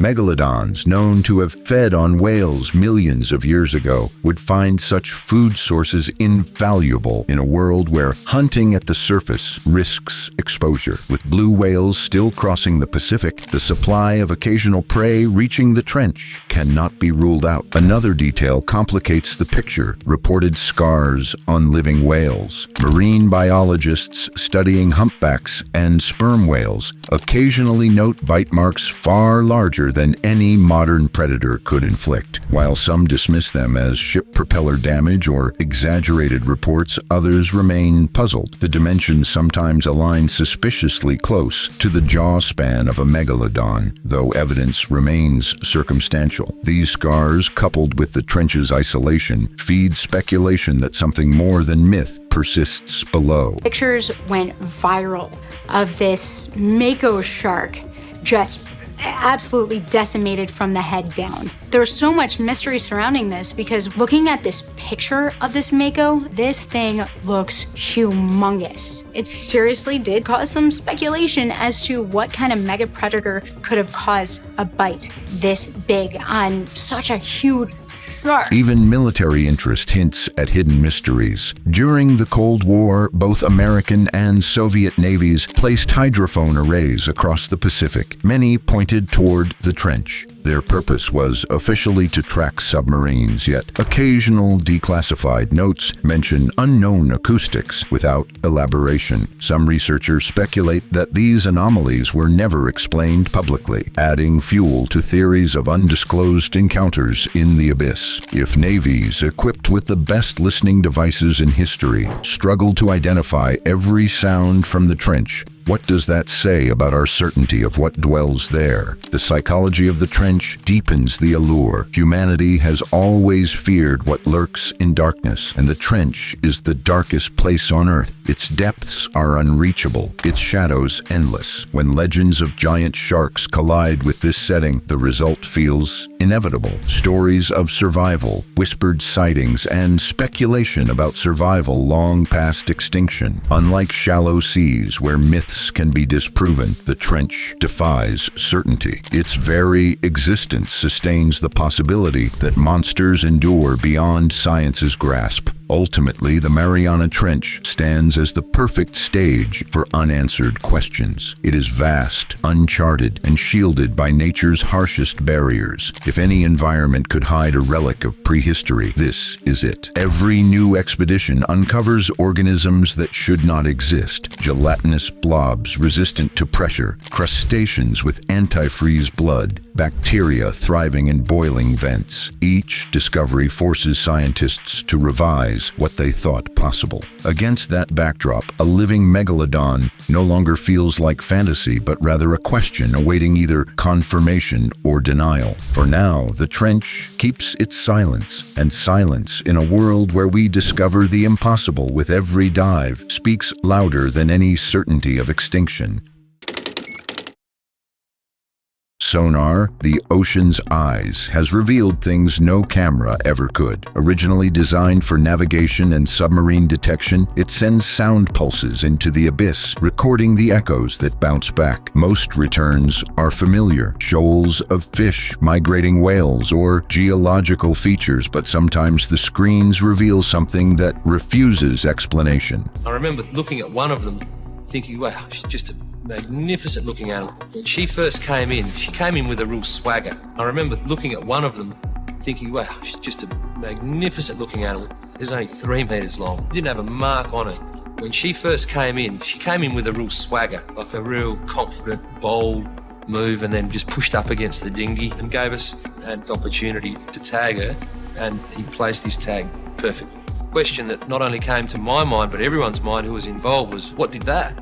Megalodons, known to have fed on whales millions of years ago, would find such food sources invaluable in a world where hunting at the surface risks exposure. With blue whales still crossing the Pacific, the supply of occasional prey reaching the trench cannot be ruled out. Another detail complicates the picture: reported scars on living whales. Marine biologists studying humpbacks and sperm whales occasionally note bite marks far larger than any modern predator could inflict. While some dismiss them as ship propeller damage or exaggerated reports, others remain puzzled. The dimensions sometimes align suspiciously close to the jaw span of a megalodon, though evidence remains circumstantial. These scars, coupled with the trench's isolation, feed speculation that something more than myth persists below. Pictures went viral of this mako shark just absolutely decimated from the head down. There's so much mystery surrounding this because looking at this picture of this mako, this thing looks humongous. It seriously did cause some speculation as to what kind of mega predator could have caused a bite this big on such a huge shark. Even military interest hints at hidden mysteries. During the Cold War, both American and Soviet navies placed hydrophone arrays across the Pacific. Many pointed toward the trench. Their purpose was officially to track submarines, yet occasional declassified notes mention unknown acoustics without elaboration. Some researchers speculate that these anomalies were never explained publicly, adding fuel to theories of undisclosed encounters in the abyss. If navies equipped with the best listening devices in history struggle to identify every sound from the trench, what does that say about our certainty of what dwells there? The psychology of the trench deepens the allure. Humanity has always feared what lurks in darkness, and the trench is the darkest place on Earth. Its depths are unreachable, its shadows endless. When legends of giant sharks collide with this setting, the result feels inevitable. Stories of survival, whispered sightings, and speculation about survival long past extinction. Unlike shallow seas where myths can be disproven, the trench defies certainty. Its very existence sustains the possibility that monsters endure beyond science's grasp. Ultimately, the Mariana Trench stands as the perfect stage for unanswered questions. It is vast, uncharted, and shielded by nature's harshest barriers. If any environment could hide a relic of prehistory, this is it. Every new expedition uncovers organisms that should not exist. Gelatinous blobs resistant to pressure, crustaceans with antifreeze blood, bacteria thriving in boiling vents. Each discovery forces scientists to revise what they thought possible. Against that backdrop, a living megalodon no longer feels like fantasy, but rather a question awaiting either confirmation or denial. For now, the trench keeps its silence, and silence in a world where we discover the impossible with every dive speaks louder than any certainty of extinction. Sonar, the ocean's eyes, has revealed things no camera ever could. Originally designed for navigation and submarine detection, it sends sound pulses into the abyss, recording the echoes that bounce back. Most returns are familiar: shoals of fish, migrating whales, or geological features, but sometimes the screens reveal something that refuses explanation. I remember looking at one of them, thinking, wow, she's just a magnificent looking animal. When she first came in, she came in with a real swagger. I remember looking at one of them, thinking, wow, she's just a magnificent looking animal. It's only 3 meters long. Didn't have a mark on it. When she first came in, she came in with a real swagger, like a real confident, bold move, and then just pushed up against the dinghy and gave us an opportunity to tag her, and he placed his tag perfectly. The question that not only came to my mind, but everyone's mind who was involved was, what did that?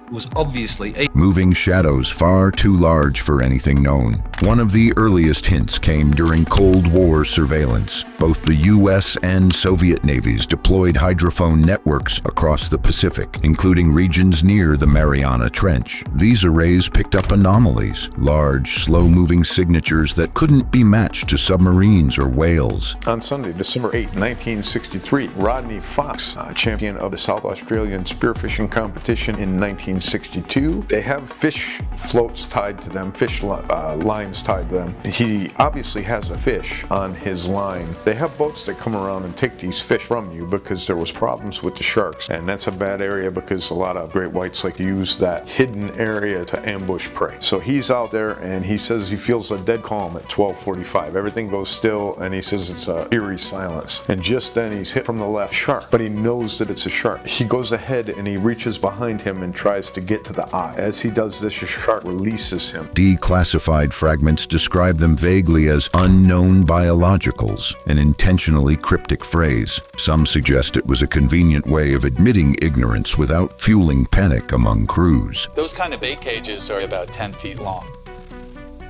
It was obviously moving shadows far too large for anything known. One of the earliest hints came during Cold War surveillance. Both the US and Soviet navies deployed hydrophone networks across the Pacific, including regions near the Mariana Trench. These arrays picked up anomalies, large, slow-moving signatures that couldn't be matched to submarines or whales. On Sunday, December 8, 1963, Rodney Fox, champion of the South Australian spearfishing competition in 1962. They have fish floats tied to them, fish lines tied to them. He obviously has a fish on his line. They have boats that come around and take these fish from you because there was problems with the sharks, and that's a bad area because a lot of great whites like to use that hidden area to ambush prey. So he's out there and he says he feels a dead calm at 12:45. Everything goes still and he says it's a eerie silence. And just then he's hit from the left, shark, but he knows that it's a shark. He goes ahead and he reaches behind him and tries to get to the eye. As he does this, the shark releases him. Declassified fragments describe them vaguely as unknown biologicals, an intentionally cryptic phrase. Some suggest it was a convenient way of admitting ignorance without fueling panic among crews. Those kind of bait cages are about 10 feet long.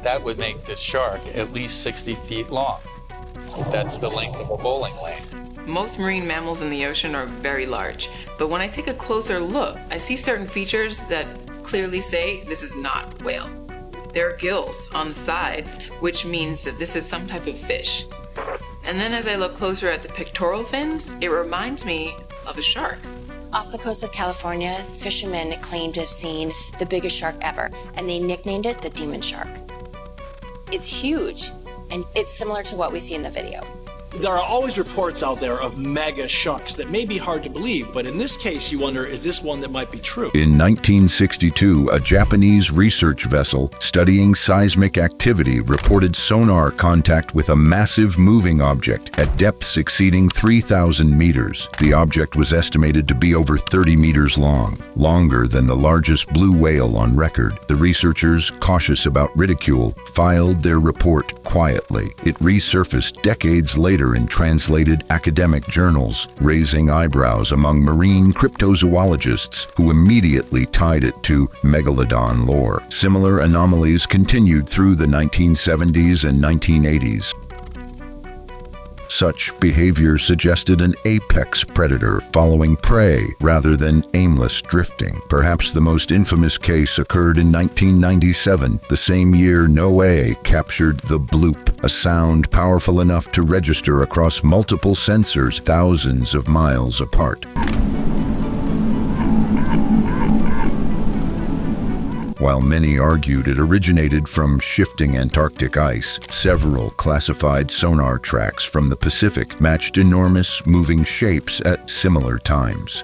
That would make this shark at least 60 feet long. That's the length of a bowling lane. Most marine mammals in the ocean are very large, but when I take a closer look, I see certain features that clearly say this is not whale. There are gills on the sides, which means that this is some type of fish. And then as I look closer at the pectoral fins, it reminds me of a shark. Off the coast of California, fishermen claim to have seen the biggest shark ever, and they nicknamed it the demon shark. It's huge, and it's similar to what we see in the video. There are always reports out there of mega sharks that may be hard to believe, but in this case you wonder, is this one that might be true? In 1962, a Japanese research vessel studying seismic activity reported sonar contact with a massive moving object at depths exceeding 3,000 meters. The object was estimated to be over 30 meters long, longer than the largest blue whale on record. The researchers, cautious about ridicule, filed their report quietly. It resurfaced decades later in translated academic journals, raising eyebrows among marine cryptozoologists who immediately tied it to Megalodon lore. Similar anomalies continued through the 1970s and 1980s. Such behavior suggested an apex predator following prey rather than aimless drifting. Perhaps the most infamous case occurred in 1997, the same year Noé captured the bloop, a sound powerful enough to register across multiple sensors thousands of miles apart. While many argued it originated from shifting Antarctic ice, several classified sonar tracks from the Pacific matched enormous moving shapes at similar times.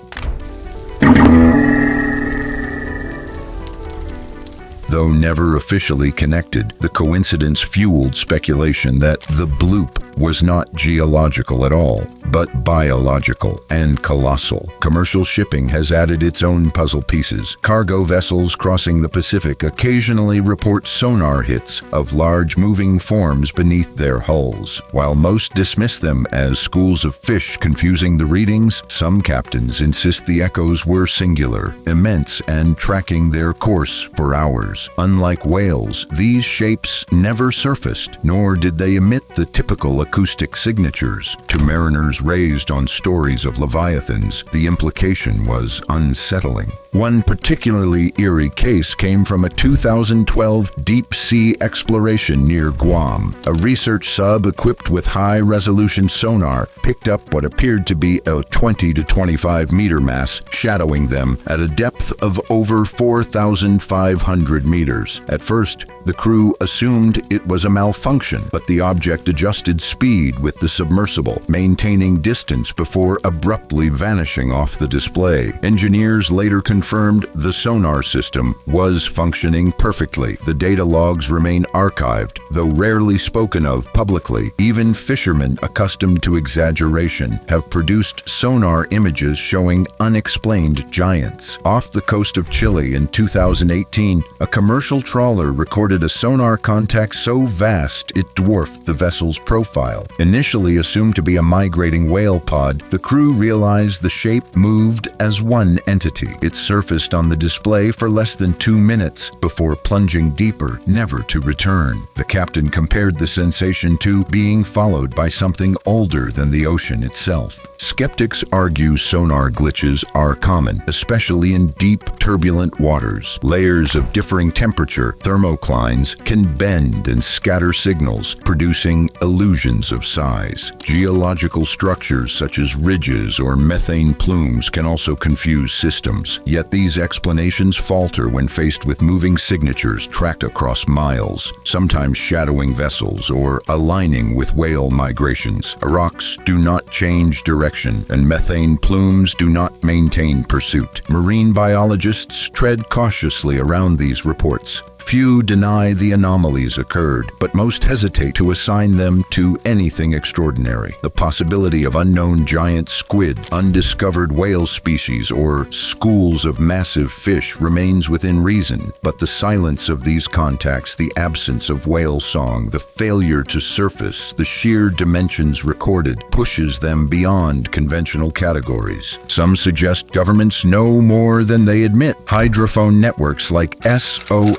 Though never officially connected, the coincidence fueled speculation that the bloop was not geological at all, but biological and colossal. Commercial shipping has added its own puzzle pieces. Cargo vessels crossing the Pacific occasionally report sonar hits of large moving forms beneath their hulls. While most dismiss them as schools of fish confusing the readings, some captains insist the echoes were singular, immense, and tracking their course for hours. Unlike whales, these shapes never surfaced, nor did they emit the typical acoustic signatures. To mariners eyebrows raised on stories of leviathans, the implication was unsettling. One particularly eerie case came from a 2012 deep-sea exploration near Guam. A research sub equipped with high-resolution sonar picked up what appeared to be a 20 to 25 meter mass shadowing them at a depth of over 4,500 meters. At first, the crew assumed it was a malfunction, but the object adjusted speed with the submersible, maintaining distance before abruptly vanishing off the display. Engineers later confirmed the sonar system was functioning perfectly. The data logs remain archived, though rarely spoken of publicly. Even fishermen accustomed to exaggeration have produced sonar images showing unexplained giants. Off the coast of Chile in 2018, a commercial trawler recorded a sonar contact so vast it dwarfed the vessel's profile. Initially assumed to be a migrating whale pod, the crew realized the shape moved as one entity. It surfaced on the display for less than 2 minutes before plunging deeper, never to return. The captain compared the sensation to being followed by something older than the ocean itself. Skeptics argue sonar glitches are common, especially in deep, turbulent waters. Layers of differing temperature, thermoclines, can bend and scatter signals, producing illusions of size. Geological structures such as ridges or methane plumes can also confuse systems. Yet these explanations falter when faced with moving signatures tracked across miles, sometimes shadowing vessels or aligning with whale migrations. Rocks do not change direction, and methane plumes do not maintain pursuit. Marine biologists tread cautiously around these reports. Few deny the anomalies occurred, but most hesitate to assign them to anything extraordinary. The possibility of unknown giant squid, undiscovered whale species, or schools of massive fish remains within reason. But the silence of these contacts, the absence of whale song, the failure to surface, the sheer dimensions recorded, pushes them beyond conventional categories. Some suggest governments know more than they admit. Hydrophone networks like SOS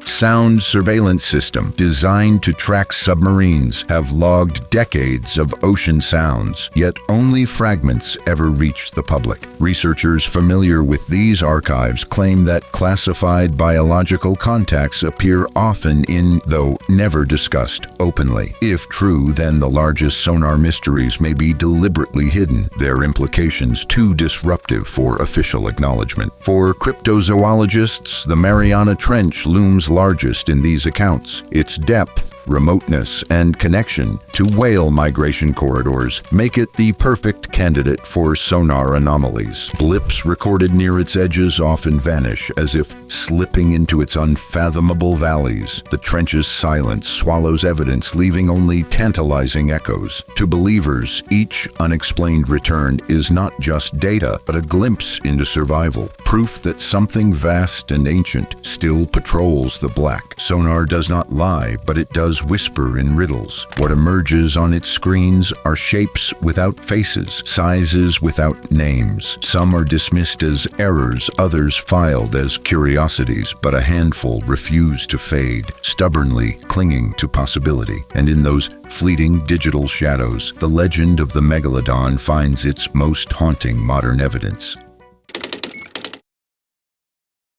sound surveillance system designed to track submarines have logged decades of ocean sounds, yet only fragments ever reach the public. Researchers familiar with these archives claim that classified biological contacts appear often in, though never discussed openly. If true, then the largest sonar mysteries may be deliberately hidden, their implications too disruptive for official acknowledgement. For cryptozoologists, the Mariana Trench looms largest in these accounts. Its depth, remoteness, and connection to whale migration corridors make it the perfect candidate for sonar anomalies. Blips recorded near its edges often vanish, as if slipping into its unfathomable valleys. The trench's silence swallows evidence, leaving only tantalizing echoes. To believers, each unexplained return is not just data, but a glimpse into survival, proof that something vast and ancient still patrols the black. Sonar does not lie, but it does whisper in riddles. What emerges on its screens are shapes without faces, sizes without names. Some are dismissed as errors, others filed as curiosities, but a handful refuse to fade, stubbornly clinging to possibility. And in those fleeting digital shadows, the legend of the Megalodon finds its most haunting modern evidence.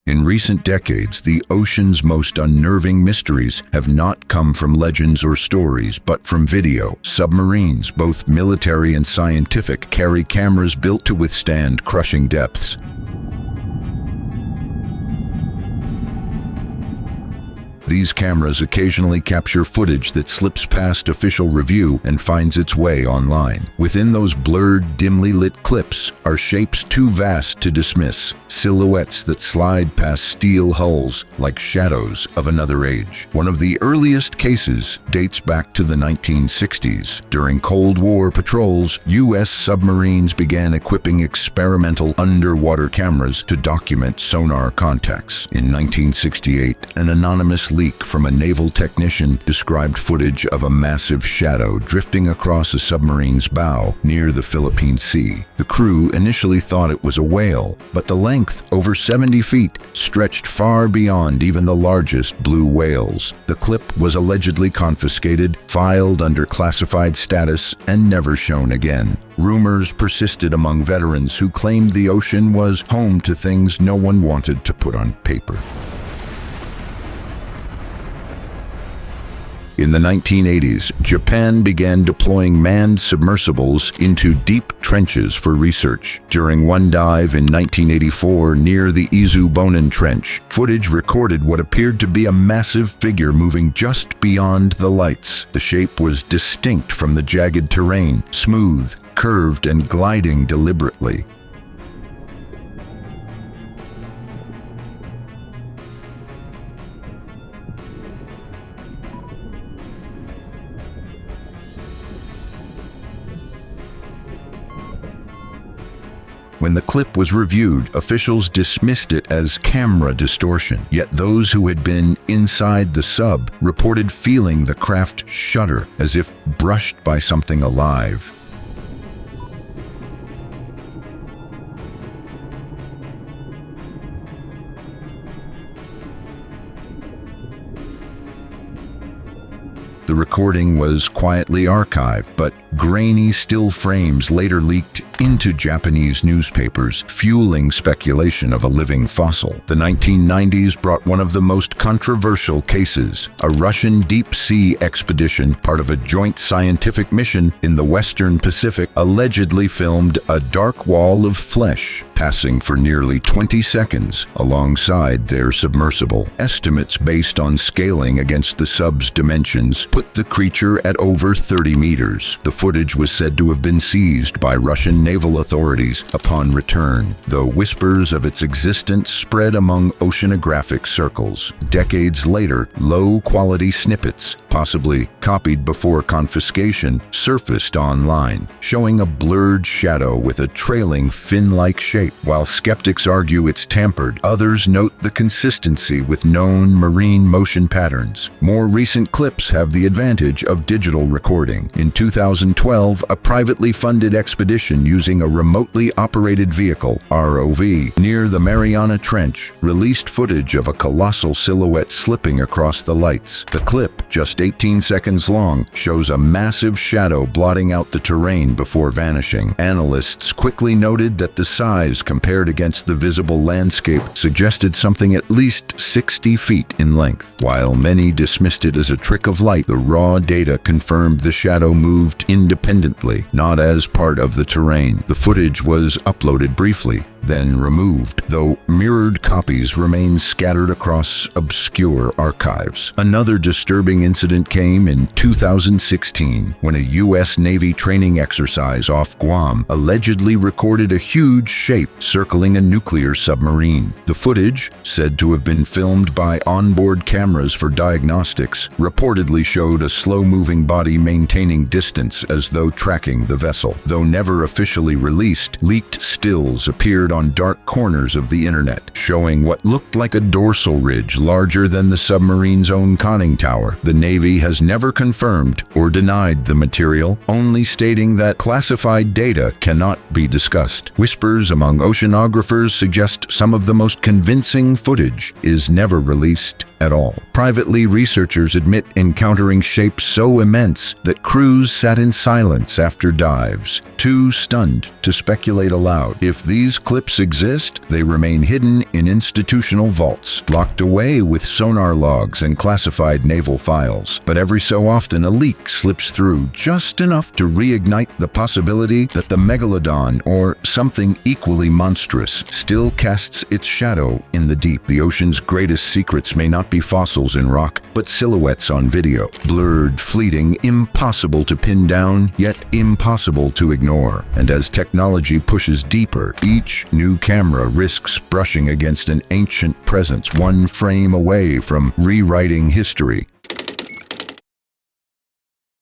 In recent decades, the ocean's most unnerving mysteries have not come from legends or stories, but from video. Submarines, both military and scientific, carry cameras built to withstand crushing depths. These cameras occasionally capture footage that slips past official review and finds its way online. Within those blurred, dimly lit clips are shapes too vast to dismiss, silhouettes that slide past steel hulls like shadows of another age. One of the earliest cases dates back to the 1960s. During Cold War patrols, U.S. submarines began equipping experimental underwater cameras to document sonar contacts. In 1968, an anonymous leak from a naval technician described footage of a massive shadow drifting across a submarine's bow near the Philippine Sea. The crew initially thought it was a whale, but the length, over 70 feet, stretched far beyond even the largest blue whales. The clip was allegedly confiscated, filed under classified status, and never shown again. Rumors persisted among veterans who claimed the ocean was home to things no one wanted to put on paper. In the 1980s, Japan began deploying manned submersibles into deep trenches for research. During one dive in 1984 near the Izu-Bonin Trench, footage recorded what appeared to be a massive figure moving just beyond the lights. The shape was distinct from the jagged terrain, smooth, curved, and gliding deliberately. When the clip was reviewed, officials dismissed it as camera distortion. Yet those who had been inside the sub reported feeling the craft shudder as if brushed by something alive. The recording was quietly archived, but grainy still frames later leaked into Japanese newspapers, fueling speculation of a living fossil. The 1990s brought one of the most controversial cases. A Russian deep-sea expedition, part of a joint scientific mission in the Western Pacific, allegedly filmed a dark wall of flesh passing for nearly 20 seconds alongside their submersible. Estimates based on scaling against the sub's dimensions put the creature at over 30 meters. The footage was said to have been seized by Russian naval authorities upon return, though whispers of its existence spread among oceanographic circles. Decades later, low-quality snippets, possibly copied before confiscation, surfaced online, showing a blurred shadow with a trailing fin-like shape. While skeptics argue it's tampered, others note the consistency with known marine motion patterns. More recent clips have the advantage of digital recording. In 2012, a privately funded expedition using a remotely operated vehicle, ROV, near the Mariana Trench released footage of a colossal silhouette slipping across the lights. The clip, just 18 seconds long, shows a massive shadow blotting out the terrain before vanishing. Analysts quickly noted that the size compared against the visible landscape suggested something at least 60 feet in length. While many dismissed it as a trick of light, the raw data confirmed the shadow moved independently, not as part of the terrain. The footage was uploaded briefly, then removed, though mirrored copies remain scattered across obscure archives. Another disturbing incident came in 2016 when a U.S. Navy training exercise off Guam allegedly recorded a huge shape circling a nuclear submarine. The footage, said to have been filmed by onboard cameras for diagnostics, reportedly showed a slow-moving body maintaining distance as though tracking the vessel. Though never officially released, leaked stills appeared on dark corners of the internet, showing what looked like a dorsal ridge larger than the submarine's own conning tower. The Navy has never confirmed or denied the material, only stating that classified data cannot be discussed. Whispers among oceanographers suggest some of the most convincing footage is never released at all. Privately, researchers admit encountering shapes so immense that crews sat in silence after dives, too stunned to speculate aloud. If these clips exist, they remain hidden in institutional vaults, locked away with sonar logs and classified naval files. But every so often, a leak slips through just enough to reignite the possibility that the Megalodon, or something equally monstrous, still casts its shadow in the deep. The ocean's greatest secrets may not be fossils in rock, but silhouettes on video. Blurred, fleeting, impossible to pin down, yet impossible to ignore. And as technology pushes deeper, each new camera risks brushing against an ancient presence, one frame away from rewriting history.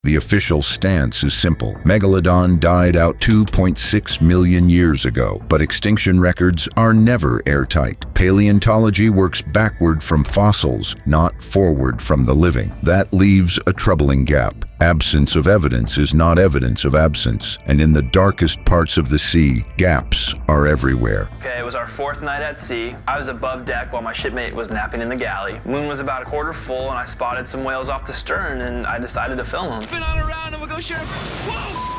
The official stance is simple. Megalodon died out 2.6 million years ago, but extinction records are never airtight. Paleontology works backward from fossils, not forward from the living. That leaves a troubling gap. Absence of evidence is not evidence of absence, and in the darkest parts of the sea, gaps are everywhere. Okay, it was our 4th night at sea. I was above deck while my shipmate was napping in the galley. Moon was about a quarter full, and I spotted some whales off the stern, and I decided to film them. Been on a round, and we'll go share. Whoa!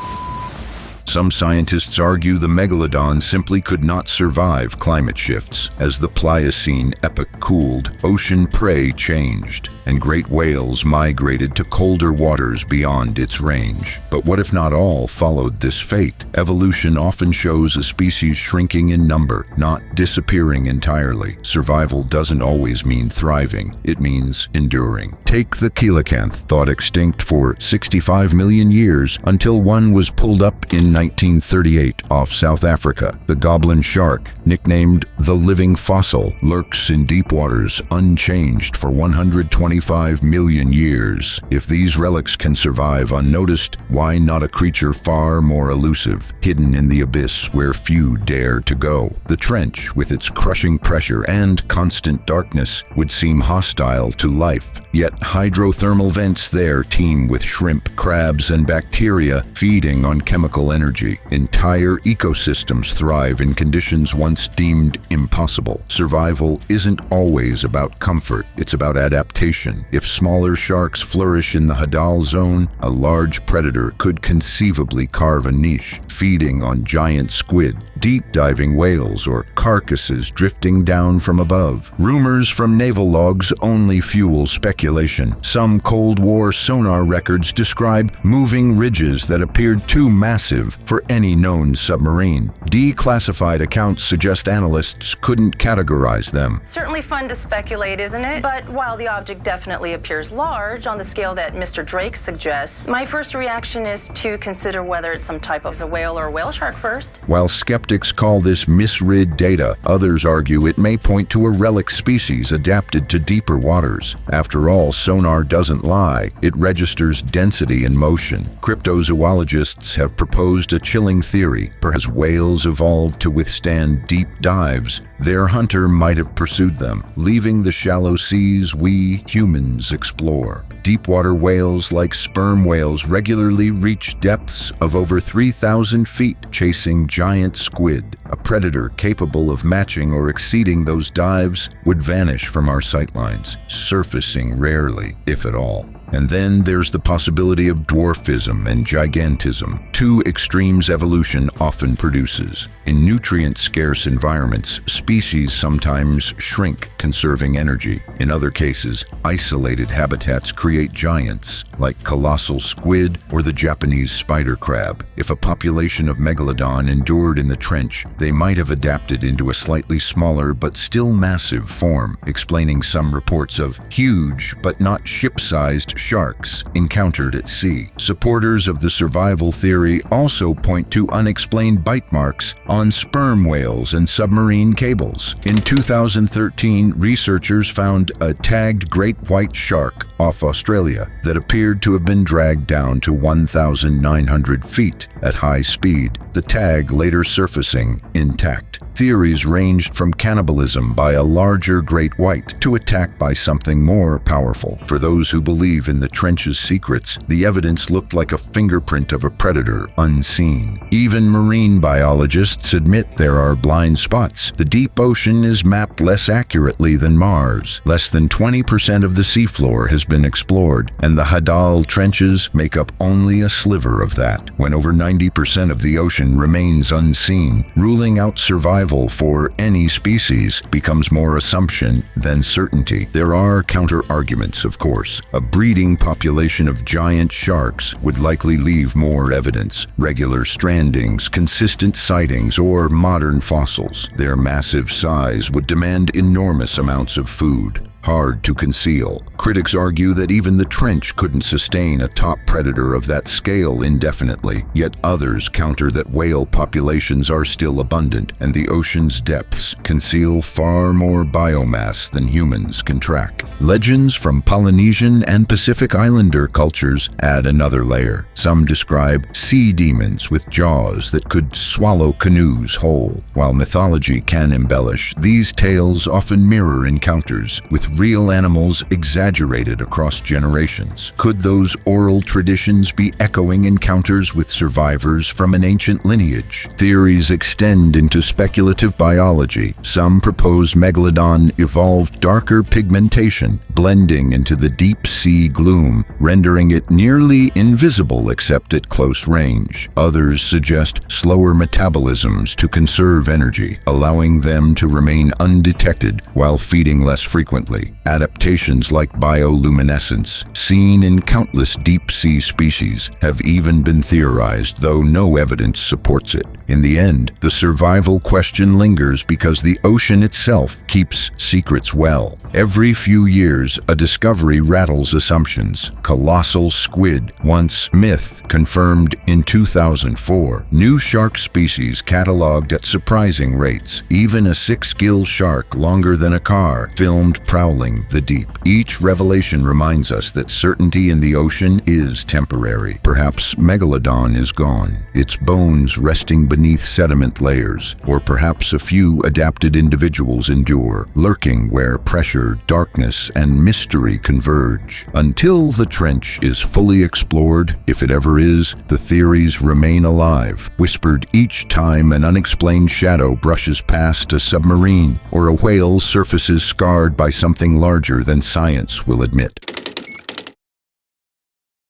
Some scientists argue the Megalodon simply could not survive climate shifts. As the Pliocene epoch cooled, ocean prey changed, and great whales migrated to colder waters beyond its range. But what if not all followed this fate? Evolution often shows a species shrinking in number, not disappearing entirely. Survival doesn't always mean thriving, it means enduring. Take the coelacanth, thought extinct for 65 million years until one was pulled up in 1938 off South Africa. The goblin shark, nicknamed the living fossil, lurks in deep waters unchanged for 125 million years. If these relics can survive unnoticed, why not a creature far more elusive, hidden in the abyss where few dare to go? The trench, with its crushing pressure and constant darkness, would seem hostile to life. Yet hydrothermal vents there teem with shrimp, crabs, and bacteria feeding on chemical energy. Entire ecosystems thrive in conditions once deemed impossible. Survival isn't always about comfort, it's about adaptation. If smaller sharks flourish in the Hadal zone, a large predator could conceivably carve a niche, feeding on giant squid, deep-diving whales, or carcasses drifting down from above. Rumors from naval logs only fuel speculation. Some Cold War sonar records describe moving ridges that appeared too massive for any known submarine. Declassified accounts suggest analysts couldn't categorize them. Certainly fun to speculate, isn't it? But while the object definitely appears large on the scale that Mr. Drake suggests, my first reaction is to consider whether it's some type of a whale or whale shark first. While skeptics call this misread data, others argue it may point to a relic species adapted to deeper waters. After all, sonar doesn't lie. It registers density and motion. Cryptozoologists have proposed a chilling theory. Perhaps whales evolved to withstand deep dives. Their hunter might have pursued them, leaving the shallow seas we humans explore. Deepwater whales, like sperm whales, regularly reach depths of over 3,000 feet, chasing giant squid. A predator capable of matching or exceeding those dives would vanish from our sightlines, surfacing rarely, if at all. And then there's the possibility of dwarfism and gigantism, two extremes evolution often produces. In nutrient-scarce environments, species sometimes shrink, conserving energy. In other cases, isolated habitats create giants, like colossal squid or the Japanese spider crab. If a population of Megalodon endured in the trench, they might have adapted into a slightly smaller but still massive form, explaining some reports of huge but not ship-sized sharks encountered at sea. Supporters of the survival theory also point to unexplained bite marks on sperm whales and submarine cables. In 2013, researchers found a tagged great white shark off Australia that appeared to have been dragged down to 1,900 feet at high speed, the tag later surfacing intact. Theories ranged from cannibalism by a larger great white to attack by something more powerful. For those who believe in the trench's secrets, the evidence looked like a fingerprint of a predator unseen. Even marine biologists admit there are blind spots. The deep ocean is mapped less accurately than Mars. Less than 20% of the seafloor has been explored, and the Hadal trenches make up only a sliver of that. When over 90% of the ocean remains unseen, ruling out survival for any species becomes more assumption than certainty. There are counter-arguments, of course. A breeding population of giant sharks would likely leave more evidence: regular strandings, consistent sightings, or modern fossils. Their massive size would demand enormous amounts of food. hard to conceal. Critics argue that even the trench couldn't sustain a top predator of that scale indefinitely, yet others counter that whale populations are still abundant, and the ocean's depths conceal far more biomass than humans can track. Legends from Polynesian and Pacific Islander cultures add another layer. Some describe sea demons with jaws that could swallow canoes whole. While mythology can embellish, these tales often mirror encounters with real animals exaggerated across generations. Could those oral traditions be echoing encounters with survivors from an ancient lineage? Theories extend into speculative biology. Some propose Megalodon evolved darker pigmentation, blending into the deep sea gloom, rendering it nearly invisible except at close range. Others suggest slower metabolisms to conserve energy, allowing them to remain undetected while feeding less frequently. Adaptations like bioluminescence, seen in countless deep-sea species, have even been theorized, though no evidence supports it. In the end, the survival question lingers because the ocean itself keeps secrets well. Every few years, a discovery rattles assumptions. Colossal squid, once myth, confirmed in 2004. New shark species cataloged at surprising rates. Even a 6-gill shark longer than a car, filmed prowling the deep. Each revelation reminds us that certainty in the ocean is temporary. Perhaps Megalodon is gone, its bones resting beneath sediment layers, or perhaps a few adapted individuals endure, lurking where pressure, darkness, and mystery converge. Until the trench is fully explored, if it ever is, the theories remain alive, whispered each time an unexplained shadow brushes past a submarine, or a whale surfaces scarred by something larger than science will admit.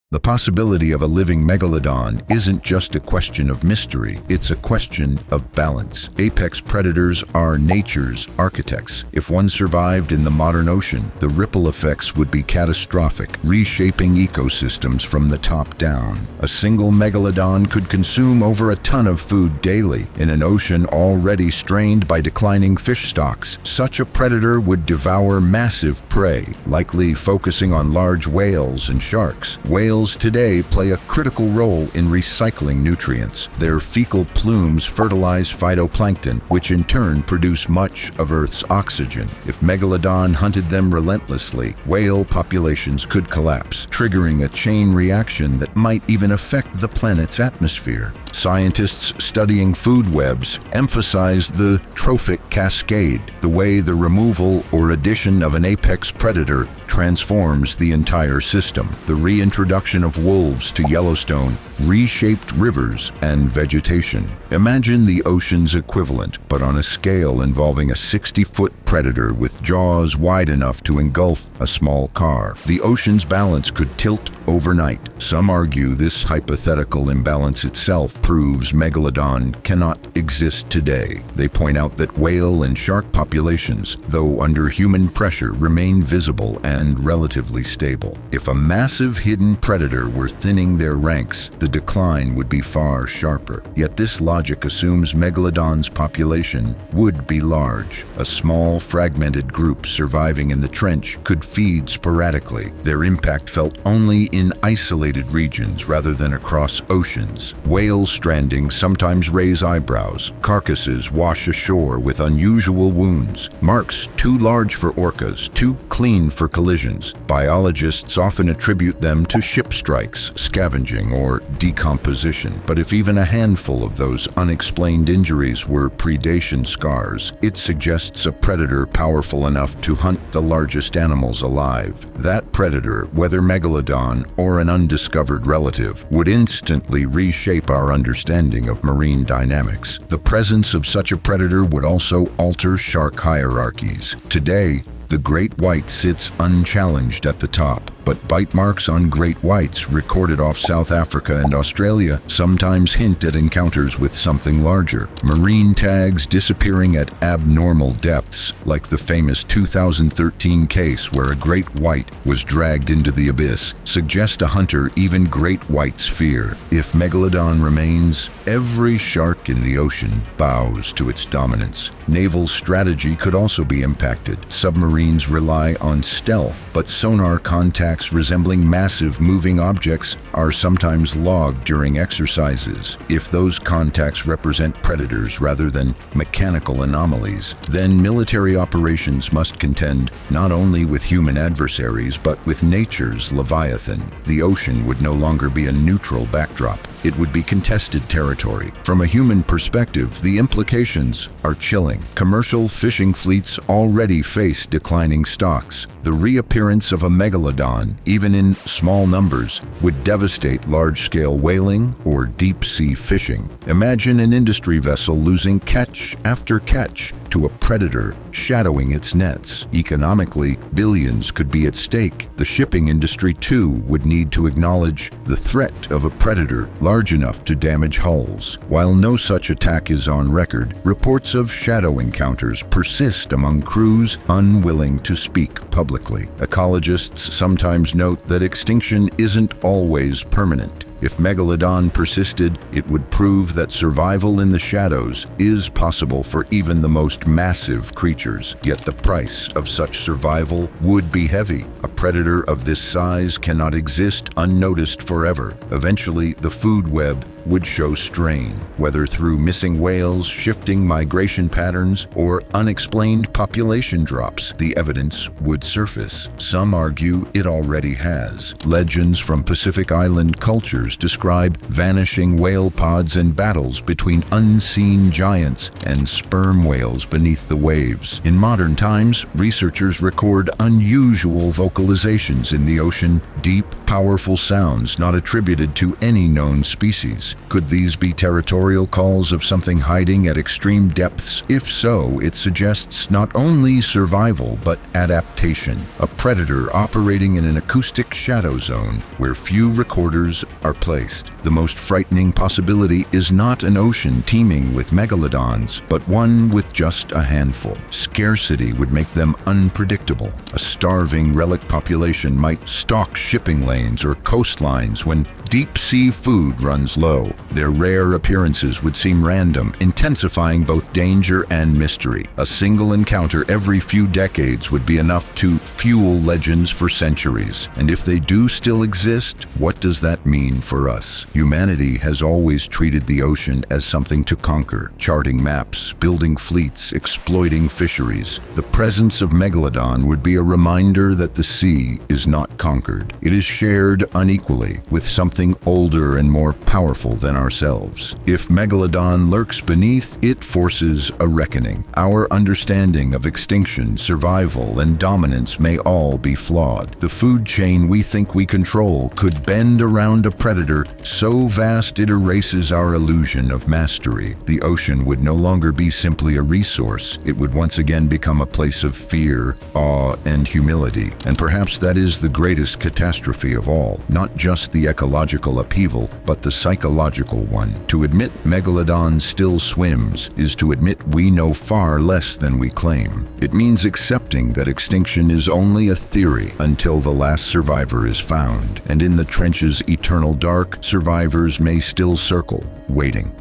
The possibility of a living megalodon isn't just a question of mystery, it's a question of balance. Apex predators are nature's architects. If one survived in the modern ocean, the ripple effects would be catastrophic, reshaping ecosystems from the top down. A single megalodon could consume over a ton of food daily in an ocean already strained by declining fish stocks. Such a predator would devour massive prey, likely focusing on large whales and sharks. Whales today play a critical role in recycling nutrients. Their fecal plumes fertilize phytoplankton, which in turn produce much of Earth's oxygen. If Megalodon hunted them relentlessly, whale populations could collapse, triggering a chain reaction that might even affect the planet's atmosphere. Scientists studying food webs emphasize the trophic cascade, the way the removal or addition of an apex predator transforms the entire system. The reintroduction of wolves to Yellowstone reshaped rivers and vegetation. Imagine the ocean's equivalent, but on a scale involving a 60-foot predator with jaws wide enough to engulf a small car. The ocean's balance could tilt overnight. Some argue this hypothetical imbalance itself proves Megalodon cannot exist today. They point out that whale and shark populations, though under human pressure, remain visible and relatively stable. If a massive hidden predator were thinning their ranks, the decline would be far sharper. Yet this logic assumes Megalodon's population would be large. A small, fragmented group surviving in the trench could feed sporadically, their impact felt only in isolated regions rather than across oceans. Whale strandings sometimes raise eyebrows. Carcasses wash ashore with unusual wounds, marks too large for orcas, too clean for collisions. Biologists often attribute them to ship strikes, scavenging, or decomposition. But if even a handful of those unexplained injuries were predation scars, it suggests a predator powerful enough to hunt the largest animals alive. That predator, whether Megalodon or an undiscovered relative, would instantly reshape our understanding of marine dynamics. The presence of such a predator would also alter shark hierarchies. Today, the great white sits unchallenged at the top, but bite marks on great whites recorded off South Africa and Australia sometimes hint at encounters with something larger. Marine tags disappearing at abnormal depths, like the famous 2013 case where a great white was dragged into the abyss, suggest a hunter even great whites fear. If Megalodon remains, every shark in the ocean bows to its dominance. Naval strategy could also be impacted. Submarines rely on stealth, but sonar contacts resembling massive moving objects are sometimes logged during exercises. If those contacts represent predators rather than mechanical anomalies, then military operations must contend not only with human adversaries, but with nature's leviathan. The ocean would no longer be a neutral backdrop. It would be contested territory. From a human perspective, the implications are chilling. Commercial fishing fleets already face declining stocks. The reappearance of a megalodon, even in small numbers, would devastate large-scale whaling or deep-sea fishing. Imagine an industry vessel losing catch after catch to a predator shadowing its nets. Economically, billions could be at stake. The shipping industry, too, would need to acknowledge the threat of a predator large enough to damage hulls. While no such attack is on record, reports of shadow encounters persist among crews unwilling to speak publicly. Ecologists sometimes note that extinction isn't always permanent. If Megalodon persisted, it would prove that survival in the shadows is possible for even the most massive creatures. Yet the price of such survival would be heavy. A predator of this size cannot exist unnoticed forever. Eventually, the food web would show strain, whether through missing whales, shifting migration patterns, or unexplained population drops. The evidence would surface. Some argue it already has. Legends from Pacific Island cultures describe vanishing whale pods and battles between unseen giants and sperm whales beneath the waves. In modern times, researchers record unusual vocalizations in the ocean, deep, powerful sounds not attributed to any known species. Could these be territorial calls of something hiding at extreme depths? If so, it suggests not only survival, but adaptation. A predator operating in an acoustic shadow zone where few recorders are placed. The most frightening possibility is not an ocean teeming with megalodons, but one with just a handful. Scarcity would make them unpredictable. A starving relic population might stalk shipping lanes or coastlines when deep-sea food runs low. Their rare appearances would seem random, intensifying both danger and mystery. A single encounter every few decades would be enough to fuel legends for centuries. And if they do still exist, what does that mean for us? Humanity has always treated the ocean as something to conquer, charting maps, building fleets, exploiting fisheries. The presence of Megalodon would be a reminder that the sea is not conquered. It is shared unequally with something older and more powerful than ourselves. If Megalodon lurks beneath, it forces a reckoning. Our understanding of extinction, survival, and dominance may all be flawed. The food chain we think we control could bend around a predator so vast it erases our illusion of mastery. The ocean would no longer be simply a resource. It would once again become a place of fear, awe, and humility. And perhaps that is the greatest catastrophe of all. Not just the ecological upheaval, but the psychological one. To admit Megalodon still swims is to admit we know far less than we claim. It means accepting that extinction is only a theory until the last survivor is found. And in the trench's eternal dark, survivors may still circle, waiting.